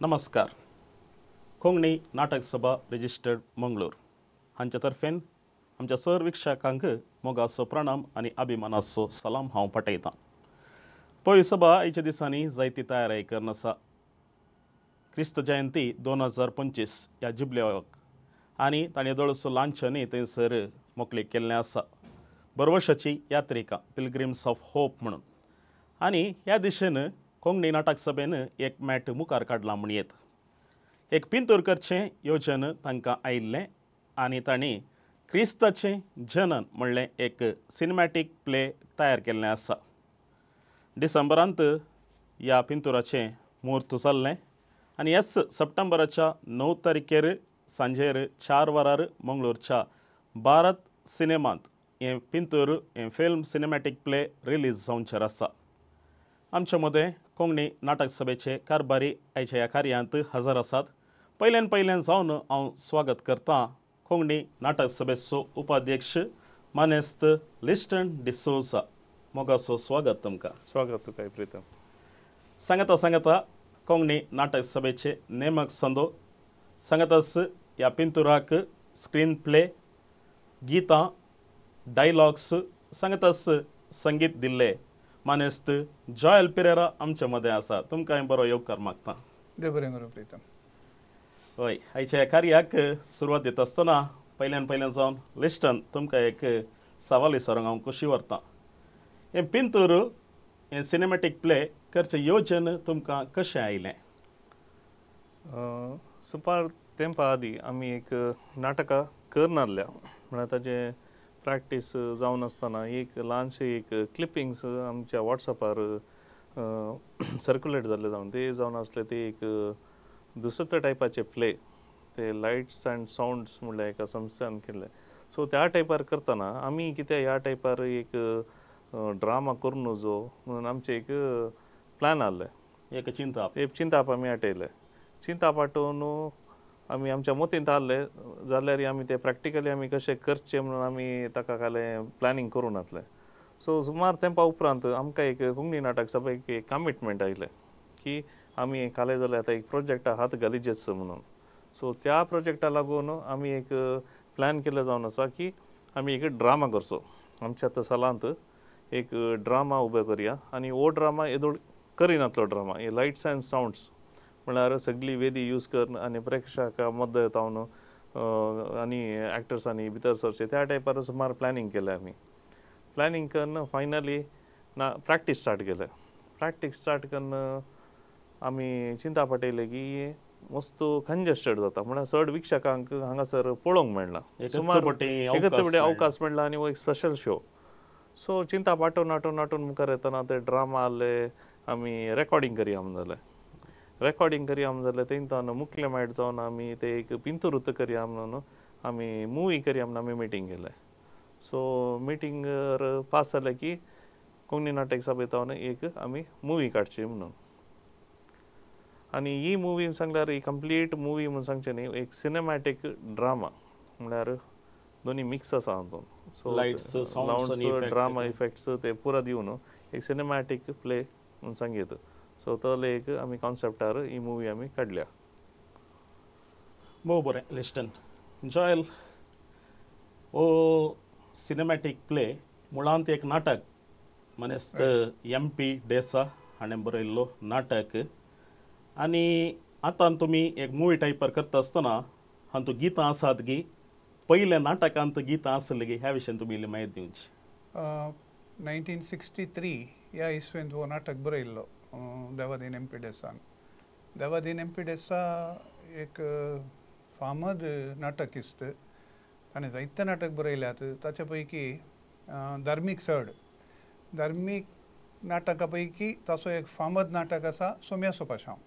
नमस्कार. कोंकणी नाटक सभा रजिस्टर्ड मंगळूर हांचे तर्फेन आमच्या सर विक्षकांक मोगाचो प्रणाम आनी अभिमानाचो सलाम हांव पाठयतां. पळय सभा आयच्या दिसांनी जायती तयारी करन आसा. क्रिस्त जयंती 2025 ह्या जुबल्याक आनी ताणें दळसो लांछनय थंयसर मोकळीक केल्लें आसा. बरवर्साची यात्रिका पिलग्रिम्स ऑफ होप म्हणून. आनी ह्या दिशेन कोंकणी नाटक सभेन एक मॅट मुखार काडलां म्हण येत. एक पिंतूर करचें येवजन तांकां आयिल्लें आनी तांणी क्रिस्ताचें जनन म्हणलें एक सिनेमॅटीक प्ले तयार केल्लें आसा. डिसेंबरांत ह्या पिंतुराचें म्हूर्त जाल्लें आनी ह्याच सप्टेंबराच्या 9 तारखेर सांजेर 4 वरार मंगळूरच्या भारत सिनेमांत हें पिंतूर हें फिल्म सिनेमॅटीक प्ले रिलीज जावंचेर आसा. आमचे मदें कोंकणी नाटक सभेचे कारभारी आयच्या ह्या कार्यांत हजर आसात. पयल्यान जावन हांव स्वागत करतां कोंकणी नाटक सभेचो उपाध्यक्ष मानेस्त लिस्टन डिसोजा. मोगाचो स्वागत तुमकां. स्वागत तुका प्रितम. सांगता कोंकणी नाटक सभेचे नेमक संदो सांगतास ह्या पिंतुराक स्क्रीन प्ले, गितां, डायलॉग्स सांगतास संगीत दिल्ले मानेस्त जॉयल पेरेरा आमचे मदें आसा. तुमकां बरो येवकार मागतां. देव बरें करूं प्रितम. हय, आयच्या ह्या कार्याक सुरवात दिता आसतना पयल्यान जावन लिस्टन तुमकां एक सवाल विचारूंक हांव खोशी व्हरतां. हें पिंतूर हें सिनेमॅटीक प्ले करचें येवजन तुमकां कशें आयलें? सुमार तेंपा आदीं आमी एक नाटकां करनासल्या म्हळ्यार ताजें प्रॅक्टीस जावन आसतना एक ल्हानशें एक क्लिपिंग्स आमच्या वॉट्सॅपार सर्क्युलेट जाल्ले ते जावन आसले. ते एक दुसरे टायपाचे प्ले ते लायट्स अँड सावंड्स म्हणल्यार एका संस्थेन केल्ले. सो त्या टायपार करतना आमी कित्याक ह्या टायपार एक ड्रामा करूं नजो म्हणून आमचें एक प्लॅन आहलें. एक चिंताप आमी आटयले. चिंताप आटोवन आमी आमच्या मतींत आहले जाल्यार आमी ते प्रॅक्टिकली आमी कशें करचें म्हणून आमी ताका कालें प्लॅनिंग करूं नासलें. सो सुमार तेंपा उपरांत आमकां एक कोंकणी नाटक सभेक एक कमिटमेंट आयलें की आमी काले जाल्यार आतां एक प्रोजेक्टा हात घालीचेच म्हणून. सो त्या प्रोजेक्टा लागून आमी एक प्लॅन केल्लो जावन आसा की आमी एक ड्रामा करचो. आमच्या आतां सालांत एक ड्रामा उबो करया आनी हो ड्रामा येदोळ करिनातलो ड्रामा. हे लायट्स अँड सावंड्स म्हळ्यार सगळी वेदी यूज करन आनी प्रेक्षकां मद्दत तावन आनी एक्टर्सांनी भितर सरचे त्या टायपार सुमार प्लॅनिंग केलें आमी. प्लॅनिंग करून फायनली प्रॅक्टीस स्टार्ट केलें. प्रॅक्टीस स्टार्ट करून आमी चिंता पटयलें की मस्त कंजेस्टेड जाता म्हळ्यार चड विक्षकांक हांगासर पळोवंक मेळना. सुमार एकत्र अवकाश मेळ्ळा आनी हो एक स्पेशल शो. सो चिंता आटोवन मुखार येतना ते ड्रामा आहले आमी रेकॉर्डींग करया म्हण जालें. रेकॉर्डींग करया म्हण जालें थंयच्यान मुख्य मेळट जावन आमी ते एक पिंतूर करया म्हणून आमी मुवी करया म्हणून आमी मिटींग केलें. सो मिटींगर पास जालें की कोंकणी नाटक सभेंत एक आमी मुवी काडची म्हणून. आनी ही मुवी सांगल्यार ही कंप्लीट मुवी म्हणून सांगचें न्ही, एक सिनेमॅटीक ड्रामा म्हळ्यार दोनी मिक्स आसा हातून. सो सावंड्स ड्रामा इफेक्ट्स ते पुरो दिवन एक सिनेमॅटीक प्ले म्हणून सांगीत. सो तो एक आमी कॉन्सेप्टार ही मुवी आमी काडल्या. भोव बरें लिस्टन. जॉयल, हो सिनेमॅटीक प्ले मुळांत एक नाटक मनेस्त MP डेसा हाणें बरयल्लो नाटक आनी आतां तुमी एक मुवी टायपार करता आसतना हातूंत गितां आसात गी, पयल्या नाटकांत गितां आसली गी, ह्या विशयान तुमी इल्ली म्हायती दिवची. 1963 ह्या इसवेंत हो नाटक बरयल्लो देवादीन MP डेसान. देवादीन MP डेसा एक फामद नाटकिस्ट. ताणें जायते नाटक बरयल्यात. ताचे पैकी धार्मीक चड धार्मीक नाटका पैकी ताचो एक फामद नाटक आसा सोम्या सोपाशांव.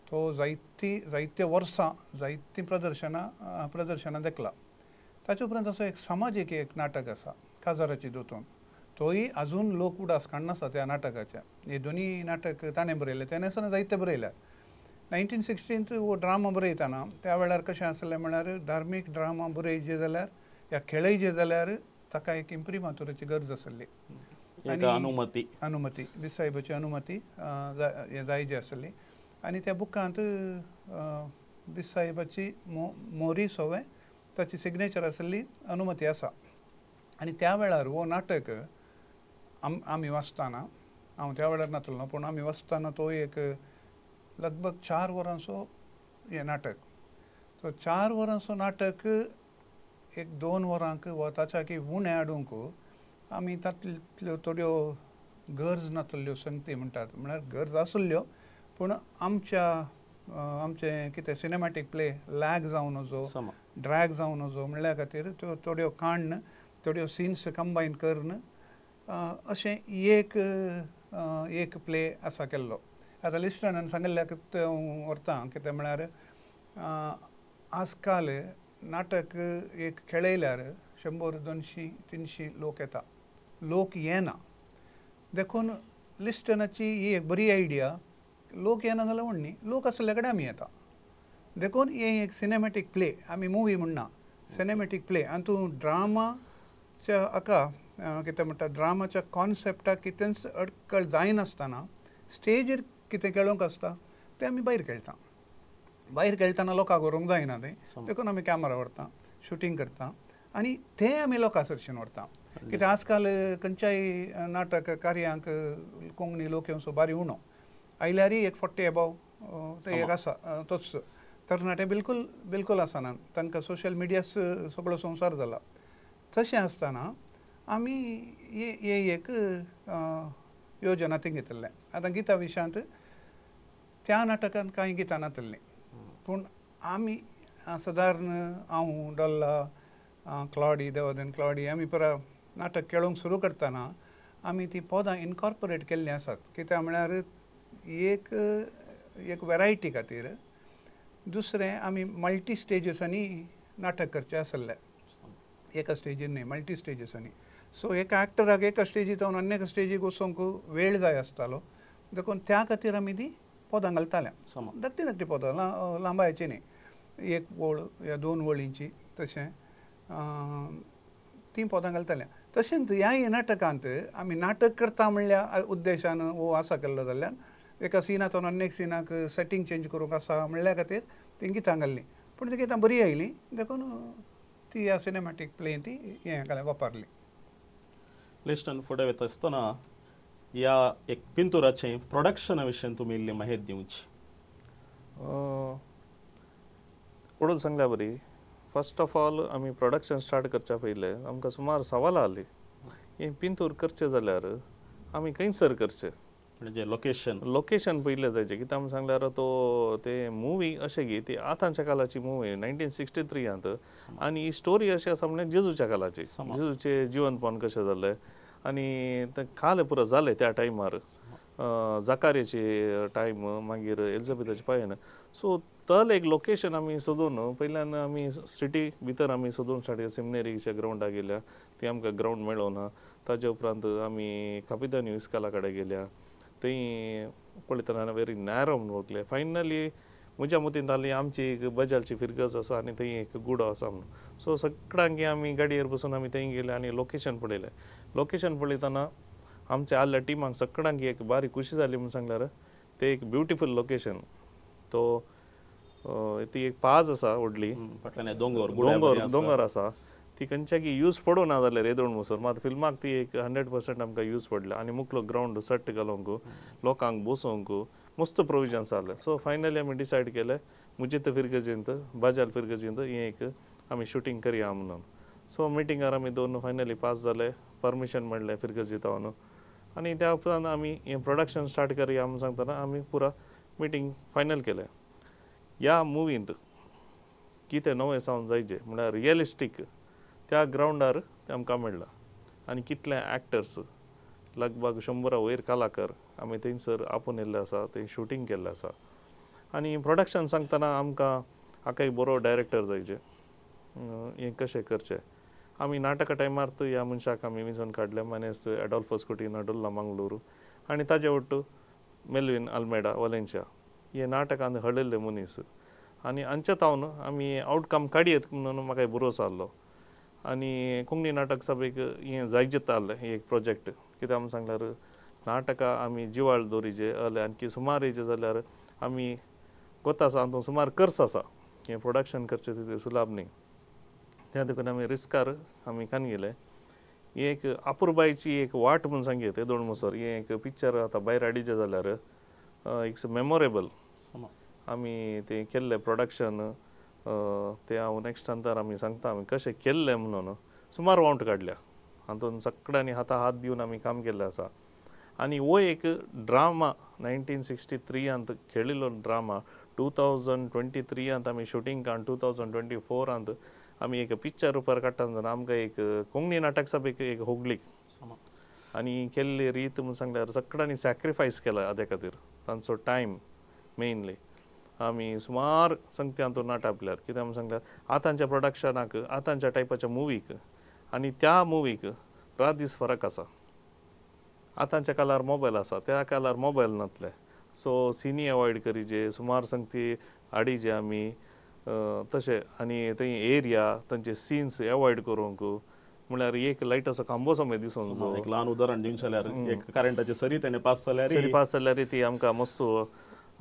तो जायते वर्सां जायतीं प्रदर्शनां देखला. ताचे उपरांत ताचो एक सामाजीक एक नाटक आसा काजाराची दोतोन. तोय आजून लोक उडास काडनासता त्या नाटकाच्या. हे दोनी नाटक ताणें बरयले. तेन्ना जायते बरयल्यात. 1960 हो ड्रामा बरयतना त्या वेळार कशें आसलें म्हळ्यार धार्मीक ड्रामा बरयचे जाल्यार या खेळयचे जाल्यार ताका एक इम्प्रिमातोराची गरज आसली. अनुमती दिसायबाची अनुमती जायची आसली. आनी त्या बुकांत बिसाहेबाची मोरी सोवे ताची सिग्नेचर आशिल्ली अनुमती आसा. आनी त्या वेळार हो नाटक आमी वाचताना, हांव त्या वेळार नातलो पूण आमी वाचताना तो एक लगभग 4 वरांचो हें नाटक. सो 4 वरांचो नाटक एक 2 वरांक वा ताच्या की उणें हाडूंक आमी तातल्यो थोड्यो गरज नातल्यो संगती म्हणटात, म्हळ्यार गरज आसल्यो पूण आमचें कितें सिनेमॅटीक प्ले लॅग जावं नजो, ड्रॅग जावं नजो म्हणल्या खातीर त्यो थोड्यो काडन थोड्यो सीन्स कंबायन करन अशें एक प्ले आसा केल्लो. आतां लिस्टनान सांगिल्ल्या व्हरतां कितें म्हळ्यार आजकाल नाटक एक खेळयल्यार 100, 200, 300 लोक येता, लोक येना देखून लिस्टनाची ही एक बरी आयडिया. लोक येना जाल्यार व्हडली, लोक आसले कडेन आमी येता देखून हे एक सिनेमॅटीक प्ले, आमी मुवी म्हणना सिनेमॅटीक प्ले. आनी तूं ड्रामाच्या हाका कितें म्हणटा ड्रामाच्या कॉन्सेप्टाक कितेंच अडकळ जायनासतना स्टेजीर कितें खेळोंक आसता तें आमी भायर खेळटा. भायर खेळटना लोकांक व्हरूंक जायना तें, देखून आमी कॅमेरा व्हरता, शुटींग करता आनी तें आमी लोकां सरशीन व्हरता. कित्याक आजकाल खंयच्याय नाटक कार्यांक कोंकणी लोक येवचो बारी उणो, आयल्यारय एक 40 अबाव ते एक आसा तोच. तरणाटे बिलकूल आसना, तांकां सोशल मिडिया सगळो संवसार जाला. तशें आसतना आमी हे एक योजना ती घेतिल्लें. आतां गिता विशयांत त्या नाटकांत कांय गितां नातल्लीं पूण आमी सादारण हांव डॉल्ला क्लॉडी देवादन क्लॉडी आमी परा नाटक खेळोंक सुरू करतना आमी ती पदां इनकॉर्पोरेट केल्लीं आसात. कित्याक म्हळ्यार एक वेरायटी खातीर. दुसरें आमी मल्टी स्टेजीसांनी नाटक करचें आसलें, एका स्टेजीर न्ही मल्टी स्टेजीसांनी. सो एका एक्टराक एका स्टेजींतल्यान आनी एका स्टेजीक वचोंक वेळ जाय आसतालो, देखून त्या खातीर आमी ती पदां घालताले. धाकटी पदां लांबायची न्ही, 1 वळ या 2 वळींची तशें ती पदां घालताले. तशेंच ह्या नाटकांत आमी नाटक करता म्हणल्या उद्देशान हो आसा केल्लो जाल्यार एका सिनांतल्यान आनी एक सिनाक सेटींग चेंज करूंक आसा म्हणल्या खातीर ती गितां घाल्लीं. पूण ती गितां बरी आयलीं देखून ती ह्या सिनेमॅटीक प्लेन ती हें वापरली. लिस्टन फुडें वता आसतना ह्या एक पिंतुराचें प्रोडक्शना विशीं तुमी इल्ली माहिती दिवची. पळोवन सांगल्या बरी. फर्स्ट ऑफ ऑल आमी प्रोडक्शन स्टार्ट करच्या पयलें आमकां सुमार सवालां आसलीं. हें पिंतूर करचें जाल्यार आमी खंयसर करचें, म्हणजे लोकेशन पयलें जायचें. कित्याक म्हूण सांगल्यार ते मुवी अशें गी ती आतांच्या कालाची मुवी 1963 आनी ही स्टोरी अशी आसा म्हणजे जेजूच्या कालाची, जेजूचें जिवनपण कशें जालें आनी तें काल पुरो जालें त्या टायमार, जाकार्याची टायम, मागीर एलिझाबेथाची पायन. सो तल एक लोकेशन आमी सोदून पयल्यान आमी सिटी भितर आमी सोदून स्टार्ट केलें. सेमिनरीच्या ग्रावंडार गेल्या, ती आमकां ग्रावंड मेळ्ळो ना. ताजे उपरांत आमी कापितानी इस्काला कडेन गेल्या, थंय पळयतना वेरी नॅरो म्हणून वळखलें. फायनली म्हज्या मतीन जाली आमची एक बजालची फिरगज आसा आनी थंय एक गुडो आसा म्हणून. सो सगळ्यांक आमी गाडयेर बसून आमी थंय गेले आनी लोकेशन पळयलें. लोकेशन पळयतना आमच्या आदल्या टिमाक सगळ्यांक एक बारी खुशी जाली म्हणून सांगल्यार तें एक ब्युटिफूल लोकेशन. ती एक पाज आसा व्हडली, दोंगर आसा, ती खंयच्याकी यूज पडूं ना जाल्यार येदोण वचून. मात फिल्माक ती एक 100% आमकां यूज पडलें आनी मुखलो ग्रावंड सट्ट घालूंक, लोकांक बसोवंक मस्त प्रोविजन्स जाले. सो फायनली आमी डिसायड केलें मुजीत फिरगजींत, बाजाल फिरगजींत हें एक आमी शुटींग करया म्हणून. सो मिटिंगार आमी दोन फायनली पास जाले, परमिशन मेळ्ळें फिरगजींत वचून आनी त्या उपरांत आमी हें प्रोडक्शन स्टार्ट करया म्हणून सांगतना आमी पुरा मिटींग फायनल केलें. ह्या मुवींत कितें नवें जावंक जायचें म्हळ्यार रियलिस्टीक त्या ग्रावंडार तें आमकां मेळ्ळां. आनी कितले एक्टर्स, लगभग 100 वयर कलाकार आमी थंयसर आपोवन येल्ले आसा, थंय शुटींग केल्लें आसा. आनी प्रोडक्शन सांगतना आमकां हाका एक बरो डायरेक्टर जायचे, हें कशें करचें. आमी नाटका टायमार ह्या मनशाक आमी विंचून काडले. मायनेस एडोल्फो स्कुटिनो डोल्ला मंगळूर आनी ताजे वट्ट मेल्विन आल्मेडा वालेन्सिया, हे नाटकांत हळिल्ले मनीस. आनी हांचे तावन आमी आउटकम काडयेत म्हणून म्हाका भरोसो आहलो. आनी कोंकणी नाटक सभेक हें जायजेत आहलें एक प्रोजेक्ट. कित्याक म्हणून सांगल्यार नाटकां आमी जिवाळ दवरिचे जाल्यार आणकी सुमार येयचे जाल्यार आमी कोता आसा हातूंत सुमार खर्च आसा हें प्रोडक्शन करचें तितलें सुलाभ न्ही त्या देखून आमी रिस्कार आमी कान गेले ही एक आपुरबायची एक वाट म्हूण सांगे ते दोन मुसोर हें एक पिक्चर आतां भायर हाडिचें जाल्यार इट्स मेमोरेबल आमी तें केल्लें प्रोडक्शन तें हांव नेक्स्ट नंतर आमी सांगता आमी कशें केल्लें म्हणून सुमार वावंट काडल्या हातूंत सगळ्यांनी हाता हात दिवन आमी काम केल्लें आसा आनी हो एक ड्रामा 1963 खेळिल्लो ड्रामा 2023 आमी शुटींग काडून 2024 आमी एक पिक्चर रुपार काडटा तेन्ना आमकां एक कोंकणी नाटक सभेक एक होगलीक आनी केल्ली रीत म्हूण सांगल्यार सगळ्यांनी सॅक्रिफायस केला हाजे खातीर तांचो टायम मेनली आमी सुमार संगती हातूंत नाट आपल्यात कित्याक म्हूण सांगल्यार आतांच्या प्रोडक्शनाक आतांच्या टायपाच्या मुवीक आनी त्या मुवीक रात दीस फरक आसा आतांच्या काळार मोबायल आसा त्या काळार मोबायल नासले सो सिनी एवॉयड करीचे सुमार संगती हाडिचे आमी तशें आनी थंय एरिया तांचे सीन्स एवॉयड करूंक म्हळ्यार एक लायट असो खांबो समज दिसून जो एक ल्हान उदाहरण दिवंक जाल्यार एक करंटाची सरी तेणे पास जाल्यार सरी पास जाल्यार ती आमकां मस्त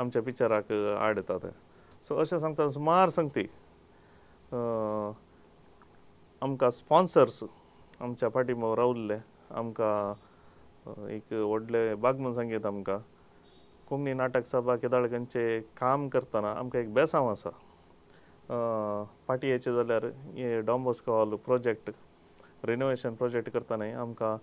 आमच्या पिक्चराक आड येता ते सो अशें सांगता सुमार संगती आमकां स्पॉन्सर्स आमच्या फाटीमाग रावल्ले आमकां एक व्हडले बाग म्हूण सांगीत आमकां कोंकणी नाटक सभा केदाळकरांचें काम करतना आमकां एक बेसांव आसा पाटयेचें जाल्यार हे Don Bosco hall project renovation project करतना आमकां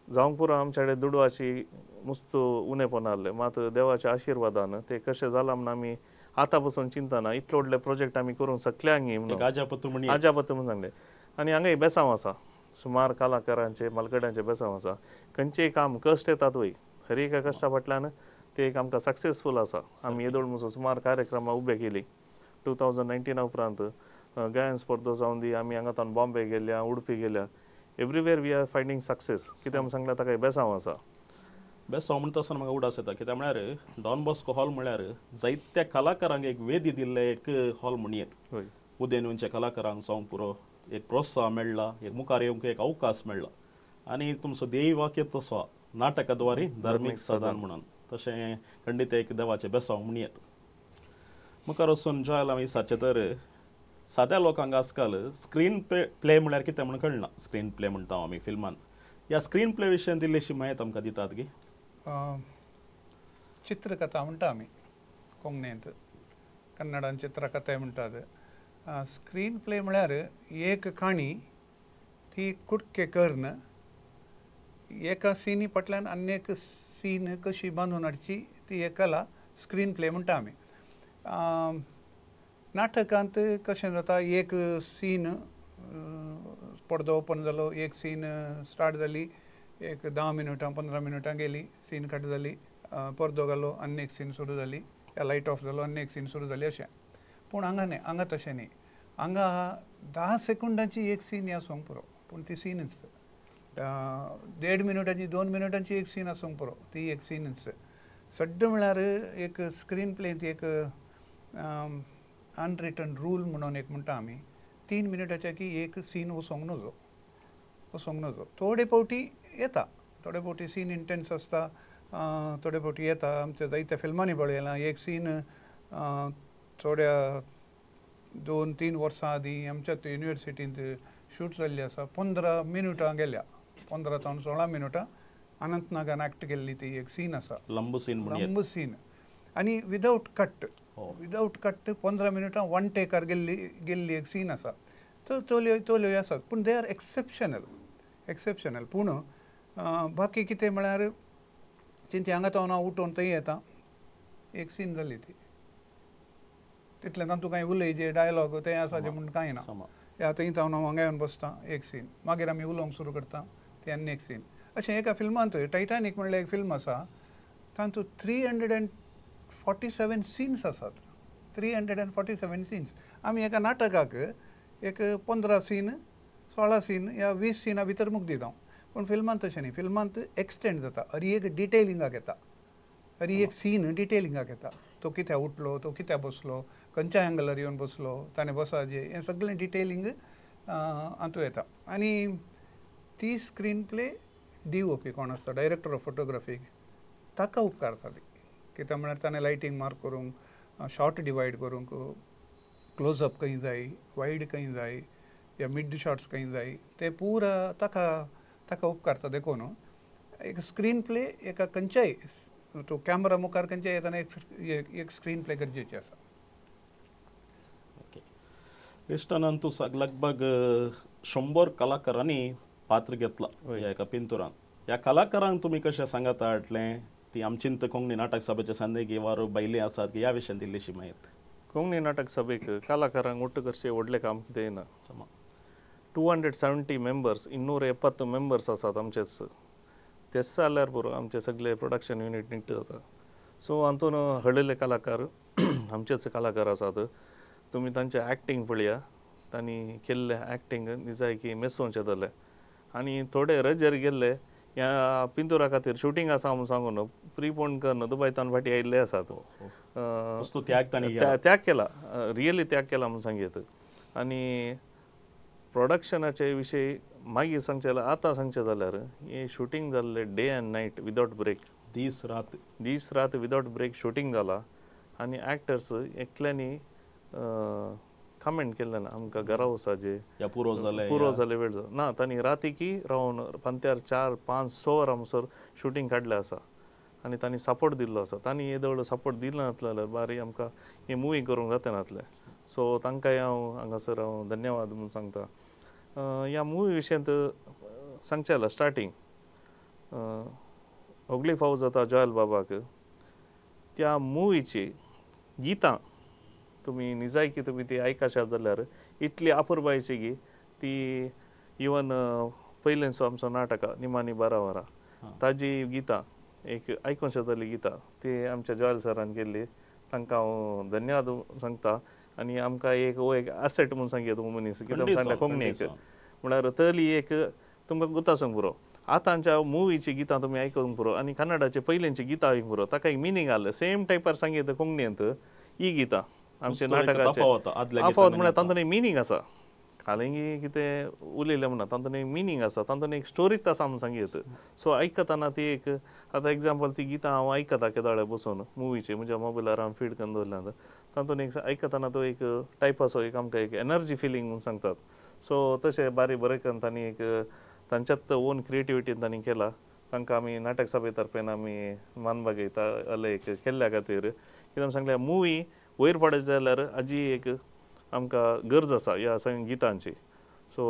जावंक पुरो आमचे कडेन दुडवाची मस्त उणेपण आहलें मात देवाच्या आशिर्वादान तें कशें जालां म्हणून आमी आतां पसून चिंतना इतले व्हडले प्रोजेक्ट आमी करूंक शकल्यांक म्हणून आजापत्तू म्हण आजापत्तू म्हणून सांगलें आनी हांगा बेसांव आसा सुमार कलाकारांचे मलगड्यांचे बेसांव आसा खंयचेंय काम कश्ट येतात वय हर एका कश्टा फाटल्यान ते एक आमकां सक्सेसफूल आसा आमी येदोळ म्हणून सुमार कार्यक्रमां उबे केली 2019 उपरांत गायन स्पर्धो जावन दी आमी हांगातान बॉम्बे गेल्या उडपी गेल्या everywhere we are finding success कित्याक म्हूण सांगल्यार ताका बेसांव आसा बेसांव म्हणटा आसतना म्हाका उडास येता कित्याक म्हळ्यार डॉन बॉस्को हॉल म्हळ्यार जायत्या कलाकारांक एक वेदी दिल्ले एक हॉल म्हणयेत हय उदेंतच्या कलाकारांक जावंक पुरो एक प्रोत्साहन मेळ्ळा एक मुखार येवंक एक अवकाश मेळ्ळा आनी तुमचो ध्येय वाक्य तसो नाटकाद्वारे धार्मीक सदान म्हणून तशें खंडीत एक देवाचें बेसांव म्हणयेत मुखार वचून जॉयल आमी विचारचें तर साद्या लोकांक आजकाल स्क्रीन प्ले म्हळ्यार कितें म्हण कळना स्क्रीन प्ले म्हणटा आमी फिल्मान ह्या स्क्रीन प्ले विशयी दिल्लीशी माहिती आमकां दितात गी चित्रकथा म्हणटा आमी कोंकणींत कन्नडान चित्रकथा म्हणटात स्क्रीन प्ले म्हळ्यार एक काणी ती कुटके करून एका सिनी फाटल्यान आनी एक सीन कशी बांदून हाडची ती एक कला स्क्रीन प्ले म्हणटा आमी नाटकांत कशें जाता एक सीन पडदो ओपन जालो एक सीन स्टार्ट जाली एक 10 मिनटां 15 मिनटां गेली सीन कट जाली पडदो घालो आनी एक सीन सुरू जाली या लायट ऑफ जालो आनी एक सीन सुरू जाली अशें पूण हांगा न्ही हांगा तशें न्ही हांगा 10 सेकंडांची एक सीन आसूंक पुरो पूण ती सीनच 1.5 मिनटांची 2 मिनटांची एक सीन आसूंक पुरो ती एक सीनच सड्ड म्हळ्यार एक स्क्रीन प्ले ती एक अनरिटन रूल म्हणून एक म्हणटा आमी 3 मिनटाच्या की एक सीन वचोंक नजो थोडे फावटी येता थोडे फावटी सीन इंटेन्स आसता थोडे फावटी येता आमच्या जायत्या फिल्मांनी पळयलां एक सीन थोड्या 2-3 वर्सां आदीं आमच्याच युनिवर्सिटींत शूट जाल्ली आसा 15 मिनटां गेल्या 15 ते 16 मिनटां अनंतनागान एक्ट केल्ली ती एक सीन आसा लंब सीन आनी विदाउट कट 15 मिनटां वन टेकार गेल्ली एक सीन आसा चोल्यो आसात पूण दे आर एक्सेप्शनल पूण बाकी कितें म्हळ्यार चिंती हांगा तो हांव उठोवन थंय येता एक सीन जाली ती तितलें तातूंत कांय उलयचे डायलॉग तें आसाचें म्हूण कांय ना ह्या थंय जावन हांव हांगा येवन बसतां एक सीन मागीर आमी उलोवंक सुरू करता ती आनी एक सीन अशें एका फिल्मांत टायटानीक म्हणलें एक फिल्म आसा तातूंत 347 सीन्स आसात 347 सीन्स आमी एका नाटकाक एक 15 सीन 16 सीन या 20 सिना भितर मुक्ती दिता पूण फिल्मांत तशें न्ही फिल्मांत एक्सटेंड जाता हर एक डिटेलिंगाक येता हर एक सीन डिटेलिंगाक येता तो कित्याक उठलो तो कित्याक बसलो खंयच्या एंगलार येवन बसलो ताणें बसाचें हें सगळें डिटेलिंग हातूंत येता आनी ती स्क्रीन प्ले DOP कोण आसता डायरेक्टर ऑफ फोटोग्राफीक ताका उपकारता ती कित्याक म्हळ्यार ताणें लायटींग मार्क करूंक शॉर्ट डिवायड करूंक क्लोजअप खंय जाय वायड खंय जाय या मिड शॉट्स खंय जाय ते पुरा ताका उपकारता देखून एक स्क्रीन प्ले एका खंयच्याय तो कॅमेरा मुखार खंयच्याय येताना एक स्क्रीन प्ले गरजेची आसा. ओके. इश्टानंद तूं लगभग 100 कलाकारांनी पात्र घेतला ह्या एका पिंतुरान. ह्या कलाकारांक तुमी कशें सांगात हाडलें ती आमचींत कोंकणी नाटक सभेचे संदेगी वार बायले आसात ह्या विशयान दिल्लीशी माहिती. कोंकणी नाटक सभेक कलाकारांक ಒಟ್ಟು करचें व्हडलें काम कितें ना. 270 मेंबर्स 270 मेंबर्स आसात आमचेच. तेच जाल्यार पुरो आमचे सगळे प्रोडक्शन युनिट नीट जाता. सो हातून हळडले कलाकार आमचेच कलाकार आसात. तुमी तांचें एक्टींग पळया. तांणी केल्लें एक्टींग निजायकी मेसूंचें जालें. आनी थोडे रजर गेल्ले ह्या पिंतुरा खातीर शूटिंग आसा म्हणून सांगून प्रीपोन करून दुबयतान फाटी आयिल्ले आसात. त्याग केला रियली त्याग केला म्हणून सांगयत. आनी प्रोडक्शनाचे विशयी मागीर सांगचें जाल्यार आतां सांगचें जाल्यार हें शूटिंग जाल्लें डे एंड नायट विदावट ब्रेक. दीस रात विदावट ब्रेक शूटिंग जाला. आनी एक्टर्स एकल्यांनी कमेंट केल्लें ना आमकां घरा वचाचे पुरो जाले वेळ ना. तांणी रातीकी रावन पंत्यार 4-5 6 वरां म्हणसर शूटिंग काडलें आसा. आनी तांणी सपोर्ट दिल्लो आसा. तांणी येदो सपोर्ट दिलो नासलो जाल्यार बारी आमकां ही मुवी करूंक जाता नासलें. सो तांकांय हांव हांगासर हांव धन्यवाद म्हणून सांगता. ह्या मुवी विशयांत सांगचें जाल्यार स्टार्टींग होगली फावो जाता जॉयल बाबाक त्या मुवीची गितां तुमी निजायकी तुमी ती आयकाशात जाल्यार इतली अपुरबायची गी ती इवन पयलेंचो आमचो नाटक निमानी 12 वरां ताजी गितां एक आयकूंक शकतली गितां ती आमच्या जॉयल सरान केल्ली. तांकां हांव धन्यवाद सांगता. आनी आमकां एक एसेट म्हणून सांगया तूं मनीस कित्याक सांगल्या कोंकणीक म्हळ्यार तली एक तुमकां गुतासंक पुरो. आतांच्या मुवीची गितां तुमी आयकूंक पुरो आनी कन्नडाची पयलींची गितां आयकूंक पुरो. ताका एक मिनींग आहलें. सेम टायपार सांगयत कोंकणींत ही गितां आमच्या नाटकाचे आफावत म्हळ्यार तातूंत एक मिनींग आसा. कालिंगी कितें उलयलें म्हणा तातूंत एक मिनींग आसा. तातूंत एक स्टोरीच आसा म्हणून सांगयत. सो आयकताना ती एक आतां एग्जाम्पल ती गितां हांव आयकतां केदोळे बसून मुवीची म्हज्या मोबायलार हांव फीड करून दवरल्यां. तातूंत एक आयकताना तो एक टायपाचो एक आमकां एक एनर्जी फिलींग म्हणून सांगतात. सो तशें बारीक बरें करून तांणी एक तांच्यात ओन क्रिएटिविटीन तांणी केला. तांकां आमी नाटक सभे तर्फेन आमी मानपाक घेता एक केल्ल्या खातीर. कित्याक सांगल्यार मुवी वयर पडत जाल्यार हाजी एक आमकां गरज आसा ह्या सगळ्या गितांची. सो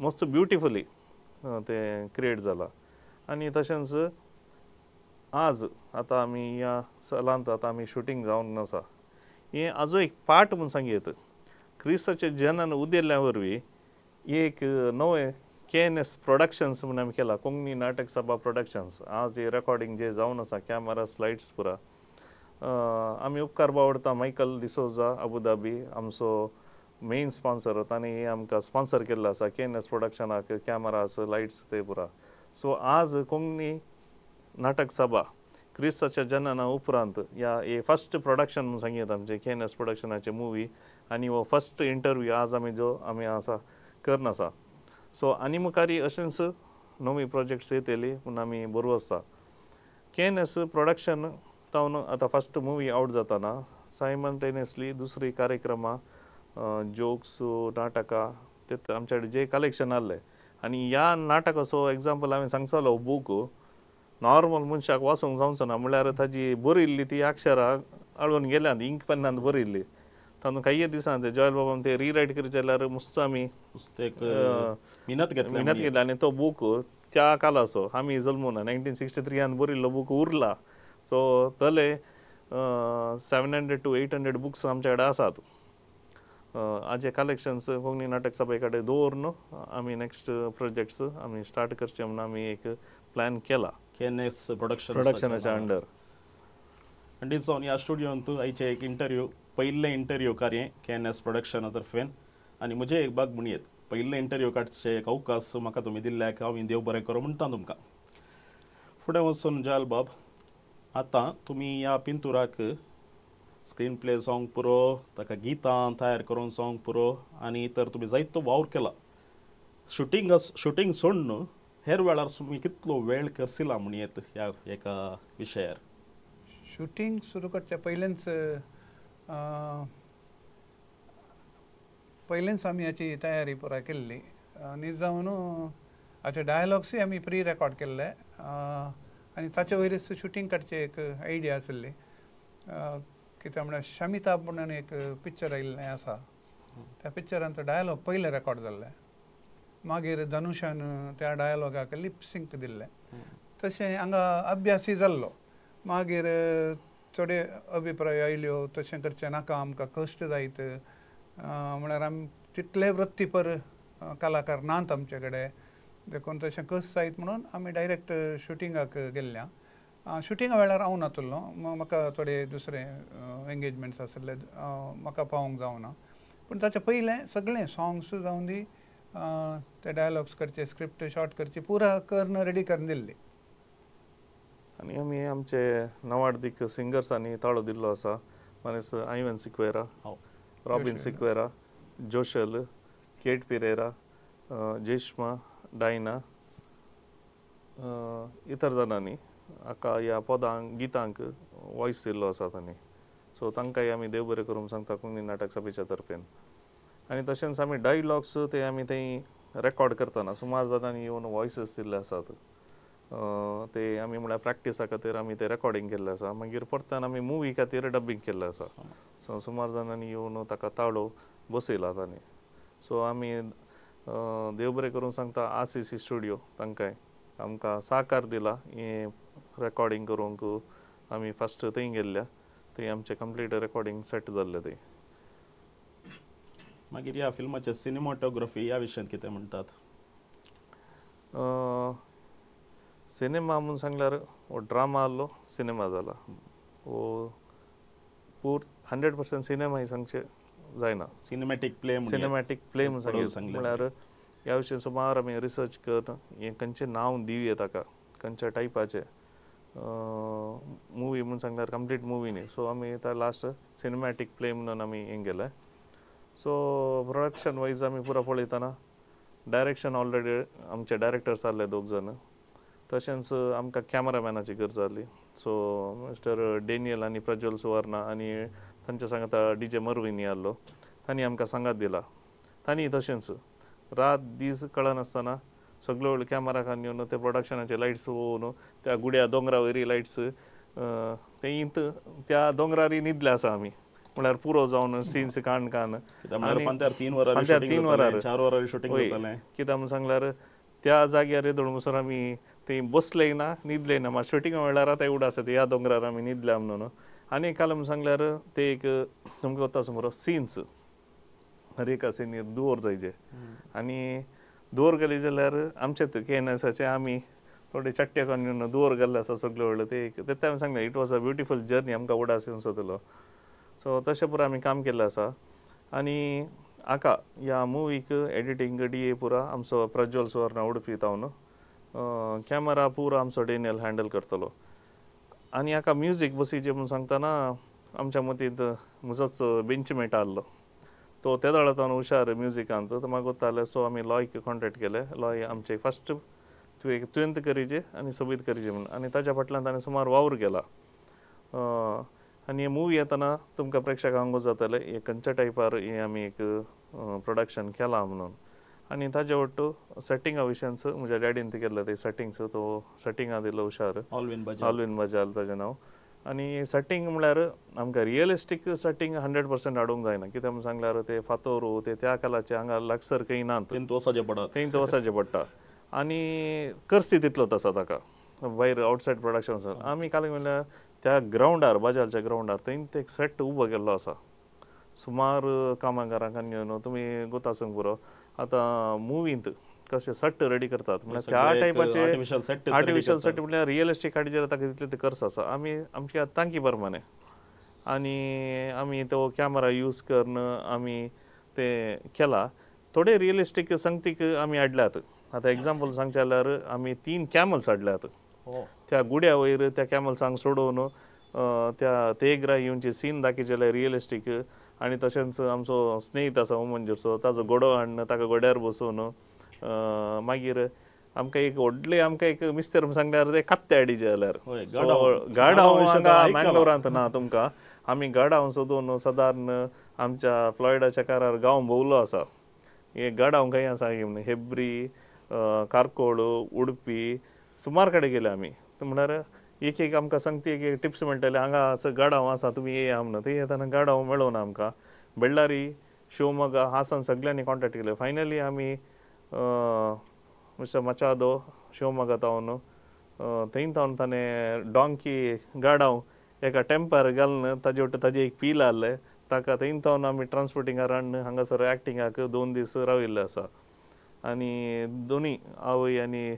मस्त ब्युटिफुली तें क्रिएट जालां. आनी तशेंच आज आतां आमी ह्या सालांत आतां आमी शूटिंग जावन आसा हें आजो एक पार्ट म्हणून सांगयत. क्रिस्ताचे जनान उदेल्ल्या वरवीं एक नवें KNS प्रोडक्शन्स म्हणून आमी केला. कोंकणी नाटक सभा प्रोडक्शन्स. आज हे रेकॉर्डिंग जे जावन आसा कॅमेरा स्लायड्स पुरा आमी उपकार बावडटा मायकल डिसोजा अबुधाबी आमचो मेन स्पॉन्सर. तांणी आमकां स्पॉन्सर केल्लो आसा KNS प्रोडक्शनाक कॅमेरास लायट्स ते पुरा. सो आज कोंकणी नाटक सभा क्रिस्ताच्या जनाना उपरांत हे फस्ट प्रोडक्शन म्हणून सांगयत आमचे KNS प्रोडक्शनाचे मुवी. आनी हो फस्ट इंटरव्यू आज आमी आसा करन आसा. सो आनी मुखारी अशेंच नवी प्रोजेक्ट्स येतली म्हूण आमी बरोव आसता. KNS प्रोडक्शन तावन आतां फस्ट मुवी आवट जाताना सायमल्टेनियसली दुसरी कार्यक्रमां जोक्स नाटकां ते आमचे कडेन जे कलेक्शन आहलें. आनी ह्या नाटकाचो एग्जाम्पल हांवें सांगचो बूक नॉर्मल मनशाक वाचूंक जावचो ना. म्हळ्यार ताजी बरयल्ली ती अक्षरां आळून गेल्यात इंक पेनान बरयल्ली. तातूंत काही दिसान ते जॉयल बाबान ते रिरायट करचे जाल्यार मस्त आमी मिनत घेतली. आनी तो बूक त्या कालाचो आमी जल्मून 1963 बरयल्लो बूक उरला. सो तले 700 to 800 बुक्स आमचे कडेन आसात. हाजे कलेक्शन्स कोंकणी नाटक सभे कडेन दवरून आमी नेक्स्ट प्रोजेक्ट्स आमी स्टार्ट करचे म्हणून आमी एक प्लॅन केला KNS प्रोडक्शनाच्या अंडर. आनी जावन ह्या स्टुडियोंत आयचे एक इंटरव्यू पयले इंटरव्यू कार्य KNS प्रोडक्शना तर्फेन. आनी म्हजे एक भाग म्हणयत पयले इंटरव्यू काडचे एक अवकाश म्हाका तुमी दिल्ल्याक हांव देव बरें करूं म्हणटा तुमकां. फुडें वचून जॉयल बाब आतां तुमी ह्या पिंतुराक स्क्रीन प्ले जावंक पुरो ताका गितां तयार करून जावंक पुरो आनी तर तुमी जायतो वावर केला. शूटिंग सोडून हेर वेळार तुमी कितलो वेळ करसिला म्हणयत ह्या एका विशयार. शूटिंग सुरू करच्या पयलेंच आमी हाची तयारी पुराय केल्ली आनी जावन हाचे डायलॉग्सूय आमी प्री रेकॉर्ड केल्ले आनी ताचे वयरच शूटिंग करचे एक आयडिया आशिल्ली कित्याक म्हळ्यार शमिता म्हणून एक पिक्चर आयिल्लें आसा त्या पिक्चरान तो डायलॉग पयले रेकॉर्ड जाल्ले मागीर धनुशान त्या डायलॉगाक लिप सिंक दिल्लें तशें हांगा अभ्यासय जाल्लो मागीर थोडे अभिप्राय आयल्यो तशें करचें नाका आमकां कश्ट जायत म्हळ्यार आमी तितले वृत्तीपर कलाकार नात आमचे कडेन देखून तशें कश्ट जायत म्हणून आमी डायरेक्ट शुटिंगाक गेल्ल्या शुटिंगा वेळार हांव नातुल्लो म्हाका थोडे दुसरे एंगेजमेंट्स आशिल्ले म्हाका पावोंक जावना पूण ताचे पयलें सगळें सॉंग्स जावन दी ते डायलॉग्स करचे स्क्रिप्ट शॉर्ट करची पुरा कर्ण रेडी करून दिल्ली आनी आमी आमचे नवाडदीक सिंगर्सांनी ताळो दिल्लो आसा मानेस आयवन सिक्वेरा रॉबिन सिक्वेरा जोशल केट पिरेरा जेश्मा डायना इतर जाणांनी हाका ह्या पदांक गितांक वॉयस दिल्लो आसा तांणी सो तांकांय आमी देव बरें करूंक सांगता कोंकणी नाटक सभेच्या तर्फेन आनी तशेंच आमी डायलॉग्स ते आमी थंय रेकॉर्ड करतना सुमार जाणांनी येवन वॉयसीस दिल्ले आसात ते आमी म्हळ्यार प्रॅक्टिसा खातीर आमी ते रेकॉर्डिंग केल्लें आसा मागीर परतन आमी मुवी खातीर डब्बींग केल्लें आसा सो सुमार जाणांनी येवन ताका ताळो बसयला तांणी सो आमी देव बरें करूंक सांगता RCC स्टुडियो तांकांय आमकां सहकार दिला हें रेकॉर्डिंग करूंक आमी फस्ट थंय गेल्ल्या थंय आमचें कंप्लीट रेकॉर्डिंग सेट जाल्लें थंय मागीर ह्या फिल्माचे सिनेमॅटोग्राफी ह्या विशयान कितें म्हणटात सिनेमा म्हणून सांगल्यार हो ड्रामा आसलो सिनेमा जाला हो 100% सिनेमा ही सांगचे जायना सिनेमॅटीक प्ले म्हणून सांगलें म्हळ्यार ह्या विशयान सुमार आमी रिसर्च करून हें खंयचें नांव दिवया ताका खंयच्या टायपाचें मुवी म्हणून सांगल्यार कंप्लीट मुवी न्ही सो आमी त्या लास्ट सिनेमॅटीक प्ले म्हणून आमी हें गेले सो प्रोडक्शन वायज आमी पुरो पळयतना डायरेक्शन ऑलरेडी आमचे डायरेक्टर्स आसले 2 जण तशेंच आमकां कॅमेरामॅनाची गरज जाली सो मिस्टर डेनियल आनी प्रज्वल सुवर्णा आनी तांचे सांगात DJ मरविनी आसलो तांणी आमकां सांगात दिला तांणी तशेंच रात दीस कळनासतना सगळ्यो कॅमेरा खान येवन ते प्रोडक्शनाचे लायट्स पळोवन त्या गुड्या दोंगरा वयरी लायट्स ते इंत त्या दोंगरारी न्हिदले आसा आमी म्हळ्यार पुरो जावन सीन्स काण तीन वरां 4 वरां शूटिंग जातालें कित्याक म्हणून सांगल्यार त्या जाग्यार येदोळ म्हणसर आमी थंय बसलेय ना न्हिदलेय ना मात शुटिंगा वेळार आतां एवढं आसा ह्या दोंगरार आमी न्हिदल्या म्हणून आनी एक म्हणून सांगल्यार ते एक तुमकां वता समोर सीन्स हर एका सिनीर दुवर जायचे आनी दुवर गेले जाल्यार आमचे KNSचे आमी थोडे चट्टे करून येवन दुवर गेल्ले आसा सगळे व्हडले ते तेन्ना सांगलें it was a beautiful journey आमकां उडास येवन सोदलो सो तशें पुरो आमी काम केल्लें आसा आनी हाका ह्या मुवीक एडिटींग DA पुरा आमचो प्रज्वल सुवर्णा उडपी तावन कॅमेरा पुरो आमचो डेनियल हँडल करतलो आनी हाका म्युजीक बसीचें म्हणून सांगतना आमच्या मतींत म्हजोच बेंचमेट आसलो तो त्या दाळातावन हुशार म्युजिकांत तो म्हाका वताले सो आमी लॉयक कॉन्टेक्ट केले लॉय आमचे फस्ट तुवेंत करीचे आनी सोबीत करीचे म्हणून आनी ताच्या फाटल्यान ताणें सुमार वावर केला आनी हे मुवी येतना तुमकां प्रेक्षकांक जातलें हे खंयच्या टायपार हें आमी एक प्रोडक्शन केलां म्हणून आनी ताजे वट्टू सेटिंगा विशयांच म्हज्या डॅडीन ते केल्ले ते सेटिंग्स तो सेटिंगा दिलो हुशार ऑलविन बजाल ताजें नांव आनी सेटिंग म्हळ्यार आमकां रियलिस्टीक सेटिंग 100% हाडूंक जायना कित्याक म्हणून सांगल्यार ते फातोरू ते त्या कालाचे हांगा लागसर खंय नात थंय वचचें पडटा आनी खर्च तितलोच आसा ताका भायर आवटसायड प्रोडक्शन आमी काल म्हणल्यार त्या ग्रावंडार बाजारच्या ग्रावंडार थंय ते सेट उबो केल्लो आसा सुमार कामगारांक येवन तुमी गोतासंग पुरो आतां मुवींत कशें सट्ट रेडी करतात म्हळ्यार त्या टायपाचे आर्टिफिशियल सेट म्हळ्यार रियलिस्टीक हाडीचेर ताका तितले ते खर्च आसा आमची आतां तांकी प्रमाणे आनी आमी तो कॅमेरा यूज करून आमी ते केला थोडे रियलिस्टीक संगतीक आमी हाडल्यात आतां एग्जाम्पल सांगचे जाल्यार आमी 3 कॅमल्स हाडल्यात त्या गुड्या वयर त्या कॅमल्सांक सोडोवन त्या तेगरा येवनचे सीन दाखयचे रियलिस्टीक आनी तशेंच आमचो स्नेहीत आसा ओमंजूरचो ताजो घोडो हाडून ताका घोड्यार बसोवन मागीर आमकां एक व्हडले आमकां एक मिस्टर सांगल्यार ते कत्ते आडीचे जाल्यार होय, गाडाव विशय हांगा तर ऐकला. मँगलोरांत ना तुमकां आमी गाडाव सोदून सादारण आमच्या फ्लॉयडाच्या कारार गांव भोंवलो आसा हे गाडाव खंय आसा हेब्री कारकोड उडपी सुमार कडेन गेले आमी म्हणल्यार एक एक आमकां सांगता एक टिप्स म्हणटाले हांगा गाडाव आसा तुमी येया म्हणून थंय येताना गाडाव मेळोना आमकां बेळ्ळारी शिवमोगा हासन सगळ्यांनी कॉन्टेक्ट केले फायनली आमी मिस्टर मचादो शिवमोगा तावन थंय तावन ताणें डॉंकी गाडाव एका टेंपार घालून ताजे एक पील आहले ताका थंय तावन आमी ट्रान्सपोर्टिंगार हाडून हांगासर एक्टिंगाक 2 दीस राविल्ले आसा आनी दोनी आवय आनी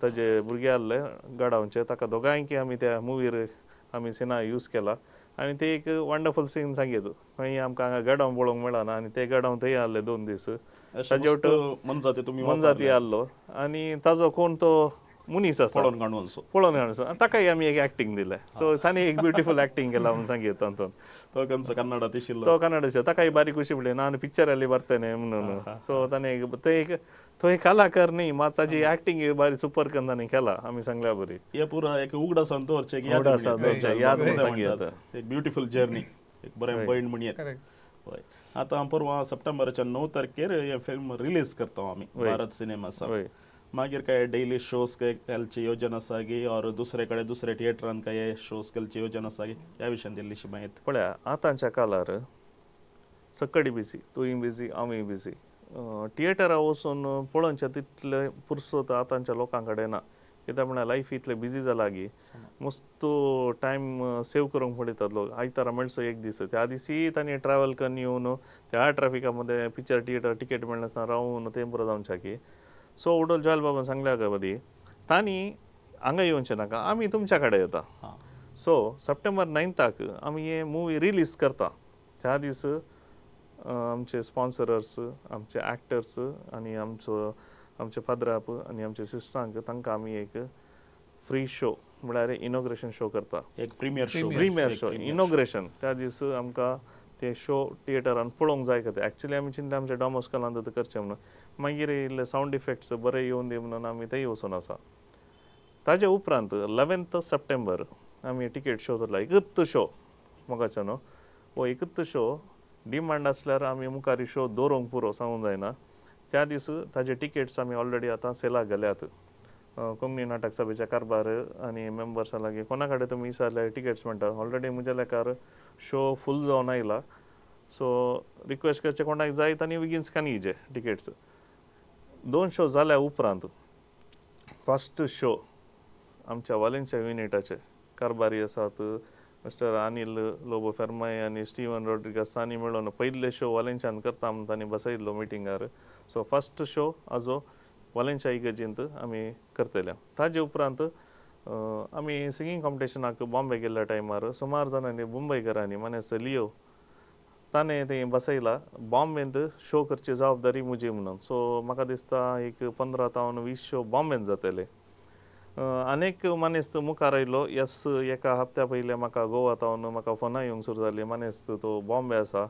ताजे भुरगे आहले गाडावचे ताका दोगांयकी आमी त्या मुवीर आमी सिना यूज केला आनी ते एक वंडरफूल सीन सांगीत खंय आमकां हांगा गाडाव पळोवंक मेळना आनी ते गाडाव थंय आहले 2 दीस ताजे मनजाती तुम्ही मनजाती आहलो आनी ताजो कोण तो मनीस आसा पळोवन काडून असो पळोवन काडून ताकाय आमी एक एक्टिंग दिलें सो ताणें एक ब्युटिफूल एक्टिंग केला म्हणून सांगीत तातूंत तो कंस कन्नडात इशिल्लो तो कन्नडाचो ताकाय बारीक खुशी पडली ना पिक्चर आली बरतें म्हणून सो ताणें तो एक कलाकार न्ही मात ताजी एक्टिंग बारी सुपर करून ताणें केला आमी सांगल्या बरी हे पुरा एक उगडासान दवरचें याद म्हणून सांगीत एक ब्युटिफूल जर्नी एक बरें बैंड म्हणयेत करेक्ट होय आतां परवा सप्टेंबराच्या 9 तारखेर हे फिल्म रिलीज करता आमी भारत सिनेमासा होय मागीर काय डेली शोज काय घालची योजना आसा गी और दुसरे कडेन दुसऱ्या थिएटरान काय शोज घालची योजना आसा गी ह्या विशयान दिल्लीशी माहिती पळया आतांच्या काळार सकडी बिजी तुय बिजी हांवूय बिजी थिएटरा वचून पळोवनचे तितले पुरसोत आतांच्या लोकां कडेन ना कित्याक म्हळ्यार लायफ इतले बिजी जाला की मस्त टायम सेव करूंक पडयतात लोक आयतारा मेळचो एक दीस त्या दिसी तांणी ट्रॅव्हल करून येवन त्या ट्रॅफिका मध्ये पिक्चर थिएटर टिकेट मेळनासतना रावून ते बरो जावचे की सो उडोल जॉयल बाबान सांगल्या बरी तांणी हांगा येवचें नाका आमी तुमच्या कडेन येता सो सप्टेंबर 9 आमी हे मुवी रिलीज करता त्या दीस आमचे स्पॉन्सरर्स आमचे एक्टर्स आनी आमचे फादराप आनी आमचे सिस्टरांक तांकां आमी एक फ्री शो म्हळ्यार इनॉग्रेशन शो करता एक प्रिमियर शो इनॉग्रेशन त्या दीस आमकां ते शो थिएटरान पळोवंक जाय खातीर एक्चुली आमी चिंतले आमचे डॉमोस्कलांत करचें म्हणून मागीर इल्ले सावंड इफेक्ट्स बरे येवन दी म्हणून आमी थंय वचून आसा ताजे उपरांत 11 सप्टेंबर आमी टिकेट शो धरला एकच शो मोगाचे न्हू हो एकच शो डिमांड आसल्यार आमी मुखार शो दवरूंक पुरो सांगूंक जायना त्या दीस ताजे टिकेट्स आमी ऑलरेडी आतां सेलाक घाल्यात कोंकणी नाटक सभेच्या कारभार आनी मेंबर्सां लागीं कोणा कडेन तुमी विचारल्यार टिकेट्स म्हणटा ऑलरेडी म्हज्या लेकार शो फूल जावन आयला सो रिक्वेस्ट करचें कोणाक जाय तांणी बेगीन घेवचे टिकेट्स 2 शो जाल्या उपरांत फर्स्ट शो आमच्या वालेंच्या युनिटाचे कारभारी आसात मिस्टर अनिल लोबो फेर्माय आनी स्टीवन रॉड्रिगस तांणी मेळून पयले शो वालेंच्यान करता म्हणून तांणी बसयल्लो मिटिंगार सो फर्स्ट शो आजो वालेंच्या इगर्जींत आमी करतले ताजे उपरांत आमी सिंगींग कॉम्पिटिशनाक बॉम्बे गेल्ल्या टायमार सुमार जाणांनी मुंबयकारांनी मनेस लियो ताणें थंय बसयला बॉम्बेंत शो करची जबाबदारी म्हजी म्हणून सो म्हाका दिसता एक 15 ते 20 शो बॉम्बेंत जातले अनेक मनीस मुखार आयलो एका हप्त्या पयले म्हाका गोवा तावन म्हाका फोनां येवंक सुरू जाली मनीस तो बॉम्बे आसा